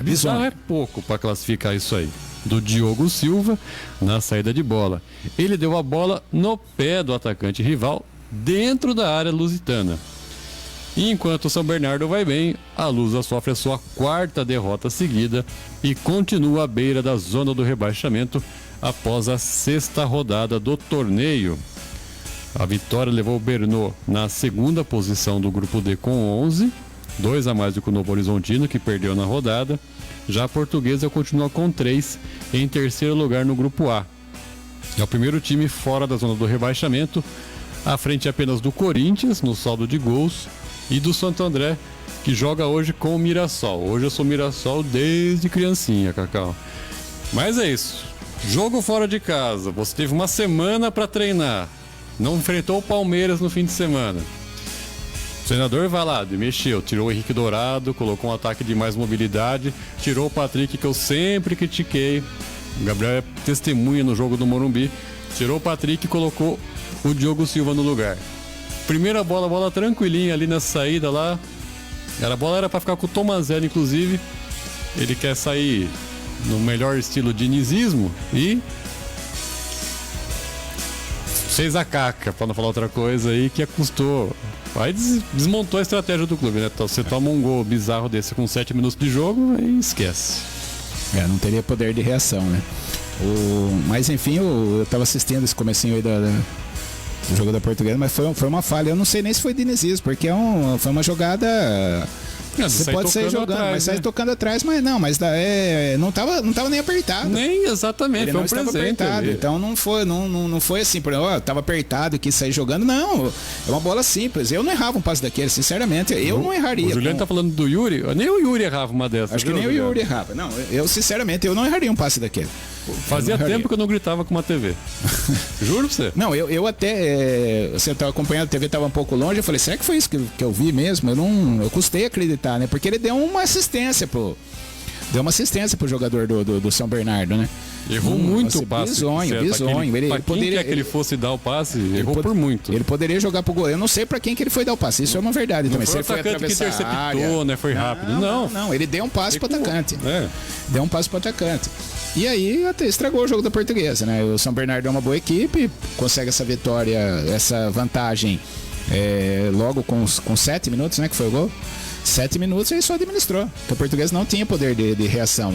bizarra é pouco para classificar isso aí, do Diogo Silva na saída de bola. Ele deu a bola no pé do atacante rival dentro da área lusitana. E enquanto o São Bernardo vai bem, a Lusa sofre a sua 4ª derrota seguida e continua à beira da zona do rebaixamento após a 6ª rodada do torneio. A vitória levou o Bernô na 2ª posição do grupo D com 11, 2 a mais do que o Novo Horizontino, que perdeu na rodada. Já a Portuguesa continua com 3, em 3º lugar no grupo A. É o primeiro time fora da zona do rebaixamento, à frente apenas do Corinthians, no saldo de gols, e do Santo André, que joga hoje com o Mirassol. Hoje eu sou Mirassol desde criancinha, Cacau. Mas é isso. Jogo fora de casa. Você teve uma semana para treinar. Não enfrentou o Palmeiras no fim de semana. O treinador vai lá, mexeu, tirou o Henrique Dourado, colocou um ataque de mais mobilidade, tirou o Patrick, que eu sempre critiquei. O Gabriel é testemunha no jogo do Morumbi. Tirou o Patrick e colocou o Diogo Silva no lugar. Primeira bola tranquilinha ali na saída lá. A bola era para ficar com o Tomazelli, inclusive. Ele quer sair no melhor estilo dinizismo e fez a caca, para não falar outra coisa aí, que custou. Aí desmontou a estratégia do clube, né? Então, você toma um gol bizarro desse com 7 minutos de jogo e esquece. Não teria poder de reação, né? Mas enfim, eu tava assistindo esse comecinho aí do jogo da Portuguesa, mas foi uma falha. Eu não sei nem se foi dinizismo, porque foi uma jogada Você pode sair jogando, atrás, mas sai né? tocando atrás, mas não, não tava nem apertado. Nem exatamente, Ele foi não um estava presente apertado, ali. então não foi assim, por exemplo, tava apertado e quis sair jogando, não, é uma bola simples, eu não errava um passe daquele, sinceramente, eu não erraria. O Juliano tá falando do Yuri, nem o Yuri errava uma dessas. Acho que viu, nem o Juliano? Yuri errava, não, eu sinceramente, eu não erraria um passe daquele. Fazia Eu não erraria. tempo que eu não gritava com uma TV. Juro pra você. Não, eu até, você tava acompanhando, a TV tava um pouco longe, eu falei, será que foi isso que eu vi mesmo? Eu custei acreditar, né, porque ele deu uma assistência pro jogador do São Bernardo, né? Errou muito Nossa, o passe. bizonho. Ele Ele poderia, quer que ele fosse dar o passe, errou por muito. Ele poderia jogar pro goleiro. Eu não sei pra quem que ele foi dar o passe. Isso é uma verdade também. Se Foi o ele foi atacante que atravessar a interceptou, área, né? Foi rápido. Não, ele deu um passe pro atacante. É. Deu um passe pro atacante. E aí até estragou o jogo da Portuguesa, né? O São Bernardo é uma boa equipe, consegue essa vitória, essa vantagem logo com 7 minutos, né? Que foi o gol. 7 minutos e só administrou. Porque o Português não tinha poder de reação.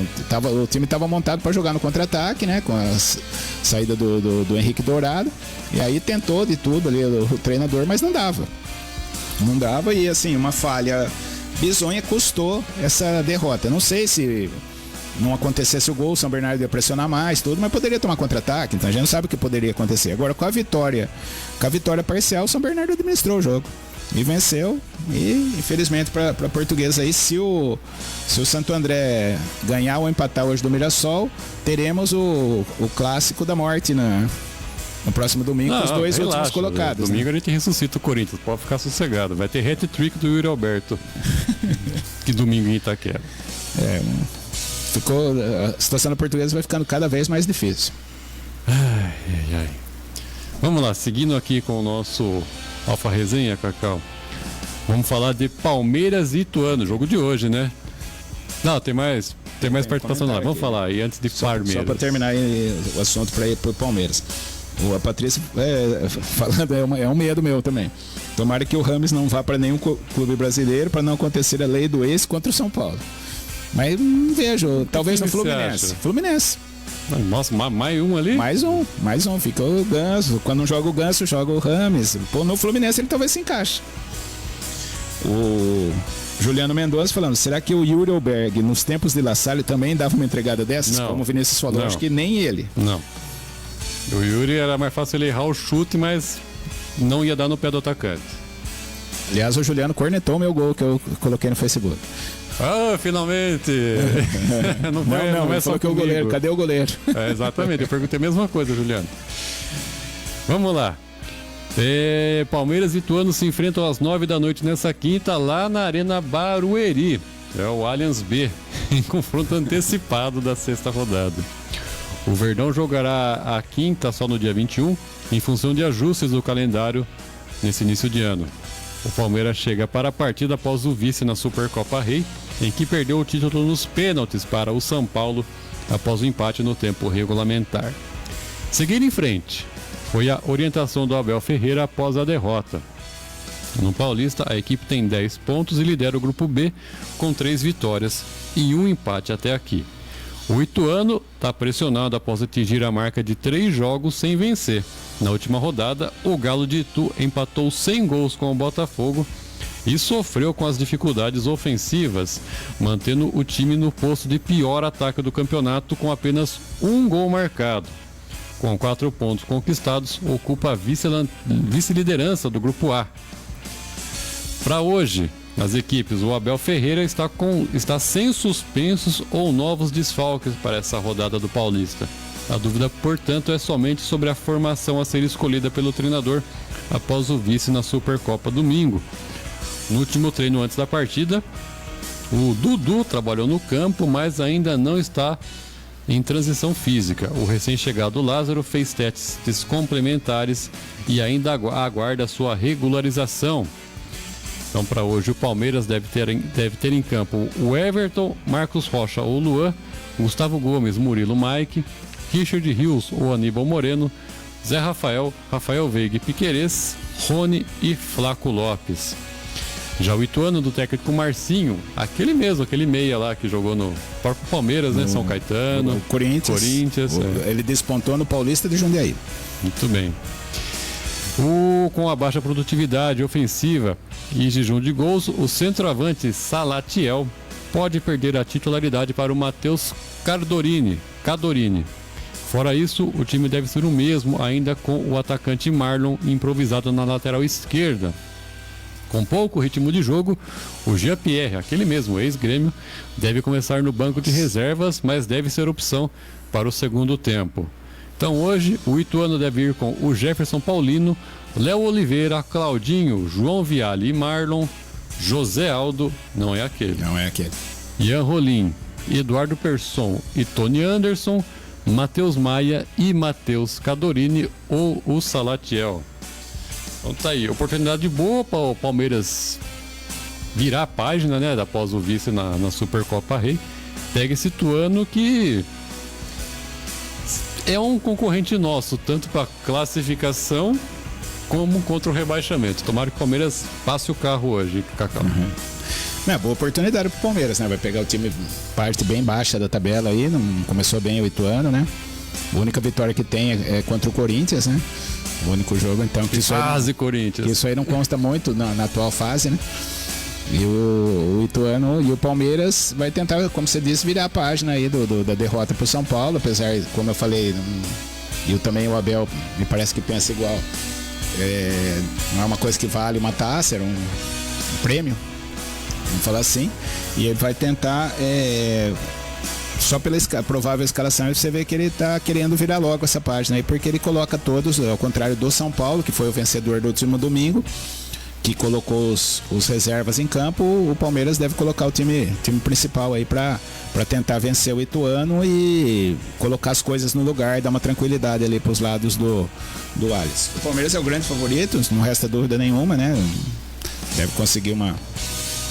O time estava montado para jogar no contra-ataque, né? Com a saída do Henrique Dourado. E aí tentou de tudo ali o treinador, mas não dava. Não dava e assim, uma falha bizonha custou essa derrota. Não sei se não acontecesse o gol, o São Bernardo ia pressionar mais, tudo, mas poderia tomar contra-ataque, então a gente não sabe o que poderia acontecer. Agora, com a vitória parcial, o São Bernardo administrou o jogo e venceu. E infelizmente para a Portuguesa aí, se o Santo André ganhar ou empatar hoje do Mirassol, teremos o clássico da morte no próximo domingo, com os dois últimos colocados. Domingo a gente ressuscita o Corinthians, pode ficar sossegado. Vai ter hat-trick do Yuri Alberto. Que domingo em Itaquera. A situação da Portuguesa vai ficando cada vez mais difícil. Ai. Vamos lá, seguindo aqui com o nosso Alfa Resenha, Cacau. Vamos falar de Palmeiras e Ituano, jogo de hoje, né? Não, tem mais participação lá. Vamos falar aí antes de Palmeiras. Só para terminar aí o assunto para ir pro Palmeiras. A Patrícia falando, é um medo meu também. Tomara que o Rames não vá para nenhum clube brasileiro para não acontecer a lei do ex contra o São Paulo. Mas não vejo, talvez no Fluminense. Fluminense. Nossa, mais um ali? Mais um. Fica o Ganso. Quando não joga o Ganso, joga o Rames. Pô, no Fluminense ele talvez se encaixe. O Juliano Mendonça falando, será que o Yuri Alberg, nos tempos de La Salle, também dava uma entregada dessas? Não. Como o Vinícius falou, Não. acho que nem ele. Não. O Yuri era mais fácil ele errar o chute, mas não ia dar no pé do atacante. Aliás, o Juliano cornetou o meu gol que eu coloquei no Facebook. Ah, finalmente! Não, é só só que o goleiro, cadê o goleiro? Exatamente, eu perguntei a mesma coisa, Juliano. Vamos lá. Palmeiras e Ituano se enfrentam às 9 da noite nessa quinta, lá na Arena Barueri. É o Allianz B, em confronto antecipado da sexta rodada. O Verdão jogará a quinta só no dia 21, em função de ajustes do calendário nesse início de ano. O Palmeiras chega para a partida após o vice na Supercopa Rei, em que perdeu o título nos pênaltis para o São Paulo após o empate no tempo regulamentar. Seguindo em frente, foi a orientação do Abel Ferreira após a derrota. No Paulista, a equipe tem 10 pontos e lidera o grupo B com 3 vitórias e 1 empate até aqui. O Ituano está pressionado após atingir a marca de 3 jogos sem vencer. Na última rodada, o Galo de Itu empatou 100 gols com o Botafogo e sofreu com as dificuldades ofensivas, mantendo o time no posto de pior ataque do campeonato com apenas 1 gol marcado. Com 4 pontos conquistados, ocupa a vice-liderança do Grupo A. Para hoje, as equipes, o Abel Ferreira está sem suspensos ou novos desfalques para essa rodada do Paulista. A dúvida, portanto, é somente sobre a formação a ser escolhida pelo treinador após o vice na Supercopa domingo. No último treino antes da partida, o Dudu trabalhou no campo, mas ainda não está em transição física. O recém-chegado Lázaro fez testes complementares e ainda aguarda sua regularização. Então, para hoje, o Palmeiras deve ter em campo o Everton, Marcos Rocha ou Luan, Gustavo Gomes, Murilo, Mike, Richard Rios ou Aníbal Moreno, Zé Rafael, Rafael Veiga e Piquerez, Rony e Flaco Lopes. Já o Ituano do técnico Marcinho, aquele meia lá que jogou no próprio Palmeiras, né? São Caetano, o Corinthians. Ele despontou no Paulista de Jundiaí. Muito bem. Com a baixa produtividade ofensiva, e jejum de gols, o centroavante Salatiel pode perder a titularidade para o Matheus Cadorini. Fora isso, o time deve ser o mesmo ainda com o atacante Marlon improvisado na lateral esquerda. Com pouco ritmo de jogo, o Jean-Pierre, aquele mesmo ex-grêmio, deve começar no banco de reservas, mas deve ser opção para o segundo tempo. Então hoje, o Ituano deve ir com o Jefferson Paulino, Léo Oliveira, Claudinho, João Viale e Marlon, José Aldo, não é aquele, Ian Rolim, Eduardo Persson e Tony Anderson, Matheus Maia e Matheus Cadorini ou o Salatiel. Então tá aí, oportunidade boa para o Palmeiras virar a página, né, após o vice na Supercopa Rei. Pega esse Ituano que é um concorrente nosso, tanto para classificação como contra o rebaixamento. Tomara que o Palmeiras passe o carro hoje, Cacau. Boa oportunidade pro Palmeiras, né? Vai pegar o time parte bem baixa da tabela aí, não começou bem o Ituano, né? A única vitória que tem é contra o Corinthians, né? O único jogo, então, que Corinthians. Isso aí não consta muito na atual fase, né? E o Ituano e o Palmeiras vai tentar, como você disse, virar a página aí da derrota pro São Paulo, apesar, como eu falei, e também o Abel me parece que pensa igual. Não é uma coisa que vale uma taça, era um prêmio, vamos falar assim, e ele vai tentar, só pela provável escalação, você vê que ele está querendo virar logo essa página aí, porque ele coloca todos, ao contrário do São Paulo, que foi o vencedor do último domingo, que colocou os reservas em campo. O Palmeiras deve colocar o time principal aí para tentar vencer o Ituano e colocar as coisas no lugar, dar uma tranquilidade ali para os lados do Allianz. O Palmeiras é o grande favorito, não resta dúvida nenhuma, né? Deve conseguir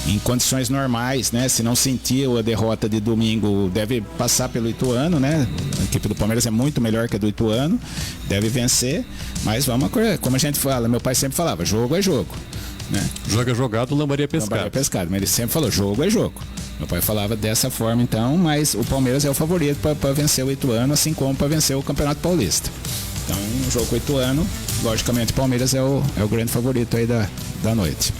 em condições normais, né? Se não sentir a derrota de domingo, deve passar pelo Ituano, né? A equipe do Palmeiras é muito melhor que a do Ituano, deve vencer, mas vamos, como a gente fala, meu pai sempre falava, jogo é jogo, né? Jogo é jogado, lambaria pescado. Mas ele sempre falou, jogo é jogo. Meu pai falava dessa forma, então, mas o Palmeiras é o favorito para vencer o Ituano, assim como para vencer o Campeonato Paulista. Então, o jogo com o Ituano, logicamente, o Palmeiras é o grande favorito aí da noite.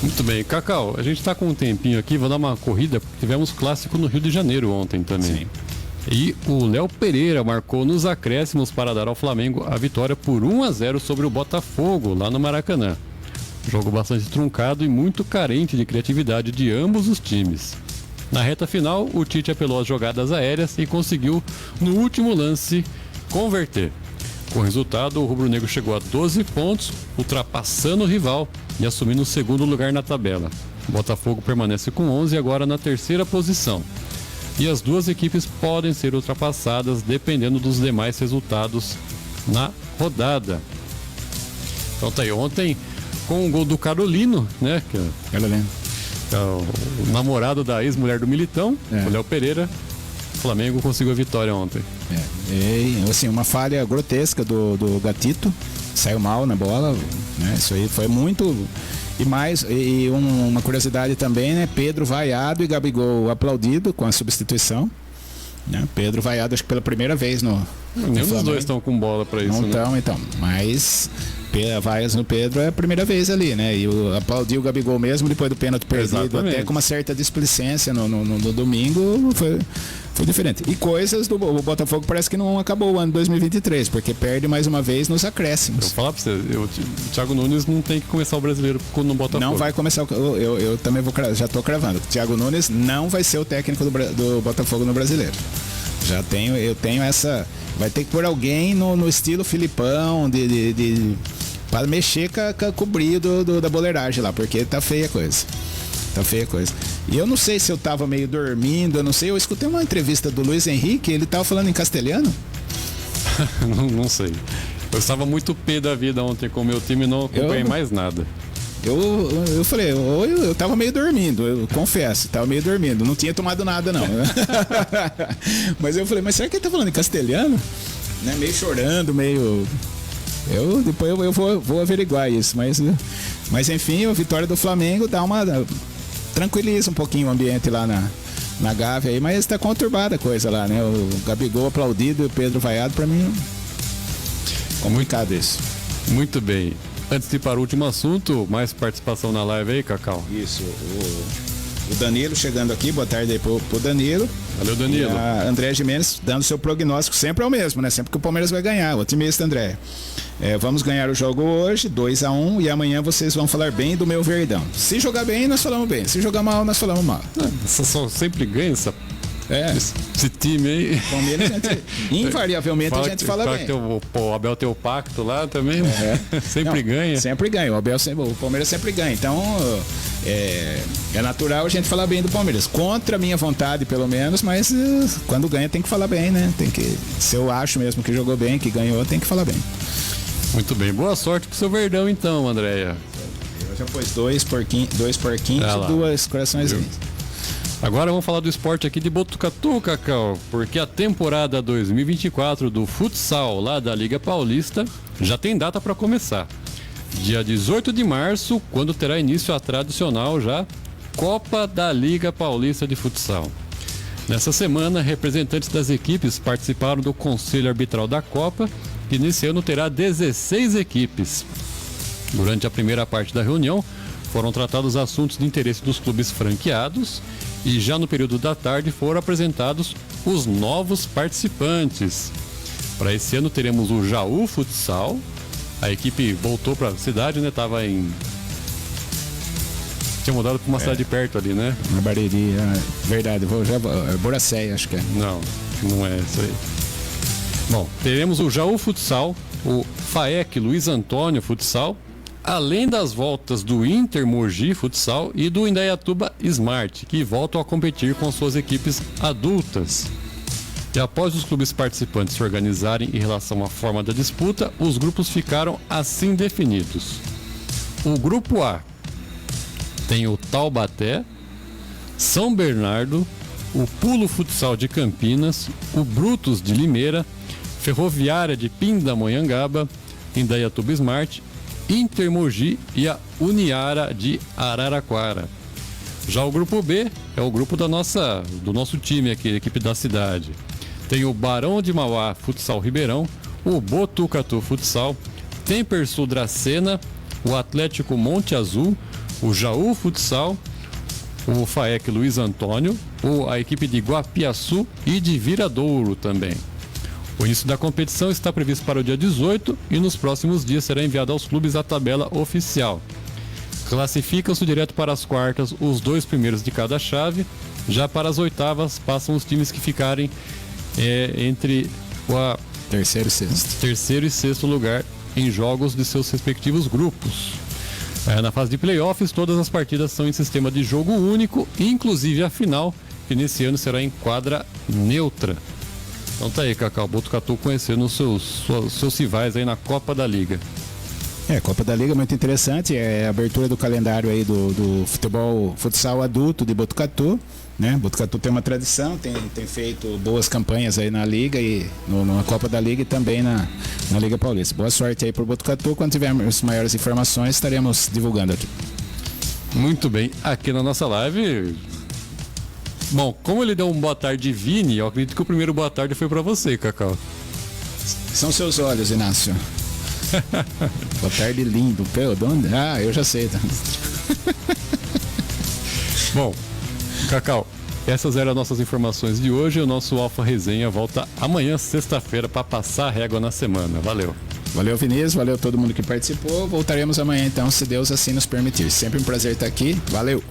Muito bem, Cacau, a gente está com um tempinho aqui, vou dar uma corrida, porque tivemos clássico no Rio de Janeiro ontem também. Sim. E o Léo Pereira marcou nos acréscimos para dar ao Flamengo a vitória por 1-0 sobre o Botafogo, lá no Maracanã. Jogo bastante truncado e muito carente de criatividade de ambos os times. Na reta final, o Tite apelou às jogadas aéreas e conseguiu, no último lance, converter. Com o resultado, o rubro-negro chegou a 12 pontos, ultrapassando o rival e assumindo o segundo lugar na tabela. O Botafogo permanece com 11 agora na terceira posição. E as duas equipes podem ser ultrapassadas dependendo dos demais resultados na rodada. Então tá aí, ontem com o gol do Carolino, né? Que é o namorado da ex-mulher do Militão, o Léo Pereira. O Flamengo conseguiu a vitória ontem. Assim, uma falha grotesca do Gatito, saiu mal na bola, né? Isso aí foi muito. E uma curiosidade também, né? Pedro vaiado e Gabigol aplaudido com a substituição, né? Pedro vaiado, acho que pela primeira vez no Nenhum dos dois estão com bola pra isso, não, né? Então, mas vaias no Pedro é a primeira vez ali, né? E aplaudiu o Gabigol mesmo depois do pênalti perdido. Exatamente. Até com uma certa displicência no domingo, foi diferente. E coisas do Botafogo parece que não acabou o ano 2023, porque perde mais uma vez nos acréscimos. Eu vou falar pra você, o Thiago Nunes não tem que começar o brasileiro no Botafogo. Não vai começar, eu também já tô cravando. O Thiago Nunes não vai ser o técnico do Botafogo no brasileiro. Eu tenho essa. Vai ter que pôr alguém no estilo Filipão, para mexer com o brilho da boleiragem lá, porque tá feia a coisa. E eu não sei se eu tava meio dormindo, eu não sei. Eu escutei uma entrevista do Luiz Henrique, ele tava falando em castelhano. Não sei. Eu estava muito pé da vida ontem com o meu time e não acompanhei mais nada. Eu falei, eu tava meio dormindo, eu confesso, tava meio dormindo, não tinha tomado nada não. Mas eu falei, mas será que ele tá falando em castelhano? Né? Meio chorando, meio... Depois eu vou averiguar isso, mas enfim, a vitória do Flamengo tranquiliza um pouquinho o ambiente lá na Gávea aí, mas tá conturbada a coisa lá, né? O Gabigol aplaudido e o Pedro vaiado, pra mim, complicado isso. Muito bem. Antes de ir para o último assunto, mais participação na live aí, Cacau. Isso, o Danilo chegando aqui, boa tarde aí pro Danilo. Valeu, Danilo. E a André Gimenez dando seu prognóstico, sempre é o mesmo, né? Sempre que o Palmeiras vai ganhar, otimista, André. Vamos ganhar o jogo hoje, 2-1, e amanhã vocês vão falar bem do meu Verdão. Se jogar bem, nós falamos bem. Se jogar mal, nós falamos mal. Você só sempre ganha esse time aí. Palmeiras, invariavelmente a gente fala bem. O Abel tem o pacto lá também, sempre ganha. Sempre ganha, o Palmeiras sempre ganha. Então, é natural a gente falar bem do Palmeiras. Contra a minha vontade, pelo menos, mas quando ganha tem que falar bem, né? Se eu acho mesmo que jogou bem, que ganhou, tem que falar bem. Muito bem, boa sorte pro seu Verdão então, Andréia. Eu já pus dois porquinhos e 2 coraçõezinhos. Agora vamos falar do esporte aqui de Botucatu, Cacau, porque a temporada 2024 do futsal lá da Liga Paulista já tem data para começar. Dia 18 de março, quando terá início a tradicional já Copa da Liga Paulista de Futsal. Nessa semana, representantes das equipes participaram do Conselho Arbitral da Copa, que nesse ano terá 16 equipes. Durante a primeira parte da reunião, foram tratados assuntos de interesse dos clubes franqueados e já no período da tarde foram apresentados os novos participantes. Para esse ano teremos o Jaú Futsal. A equipe voltou para a cidade, né? Tinha mudado para uma cidade perto ali, né? Na Bariri, verdade. Boracéia, acho que é. Não é isso aí. Bom, teremos o Jaú Futsal, o FAEC Luiz Antônio Futsal, além das voltas do Inter Mogi Futsal e do Indaiatuba Smart, que voltam a competir com suas equipes adultas. E após os clubes participantes se organizarem em relação à forma da disputa, os grupos ficaram assim definidos. O grupo A tem o Taubaté, São Bernardo, o Pulo Futsal de Campinas, o Brutus de Limeira, Ferroviária de Pindamonhangaba, Indaiatuba Smart, Inter Mogi e a Uniara de Araraquara. Já o grupo B é o grupo do nosso time aqui, equipe da cidade. Tem o Barão de Mauá Futsal Ribeirão, o Botucatu Futsal, Tempersul Dracena, o Atlético Monte Azul, o Jaú Futsal, o FAEC Luiz Antônio, a equipe de Guapiaçu e de Viradouro também. O início da competição está previsto para o dia 18 e nos próximos dias será enviado aos clubes a tabela oficial. Classificam-se direto para as quartas os 2 primeiros de cada chave. Já para as oitavas passam os times que ficarem entre o terceiro e sexto lugar em jogos de seus respectivos grupos. Na fase de playoffs, todas as partidas são em sistema de jogo único, inclusive a final, que nesse ano será em quadra neutra. Então tá aí, Cacau, Botucatu conhecendo os seus rivais aí na Copa da Liga. Copa da Liga é muito interessante, é a abertura do calendário aí do futsal adulto de Botucatu, né? Botucatu tem uma tradição, tem feito boas campanhas aí na Liga e na Copa da Liga e também na Liga Paulista. Boa sorte aí pro Botucatu, quando tivermos maiores informações estaremos divulgando aqui. Muito bem, aqui na nossa live... Bom, como ele deu um boa tarde Vini, eu acredito que o primeiro boa tarde foi pra você, Cacau. São seus olhos, Inácio. Boa tarde, lindo. Eu já sei. Tá? Bom, Cacau, essas eram as nossas informações de hoje. O nosso Alfa Resenha volta amanhã, sexta-feira, para passar a régua na semana. Valeu. Valeu, Vinícius. Valeu todo mundo que participou. Voltaremos amanhã, então, se Deus assim nos permitir. Sempre um prazer estar aqui. Valeu.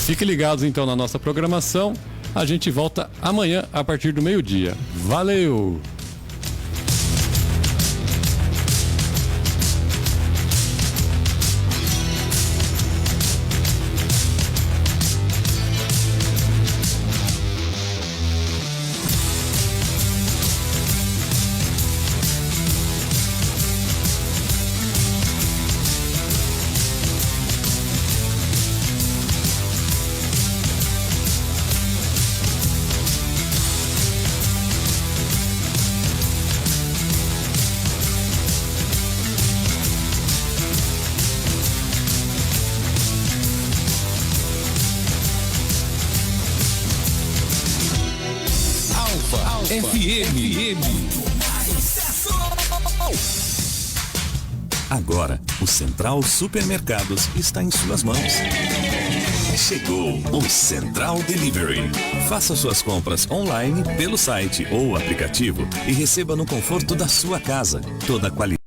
Fiquem ligados, então, na nossa programação. A gente volta amanhã, a partir do meio-dia. Valeu! FM. Agora, o Central Supermercados está em suas mãos. Chegou o Central Delivery. Faça suas compras online pelo site ou aplicativo e receba no conforto da sua casa toda a qualidade.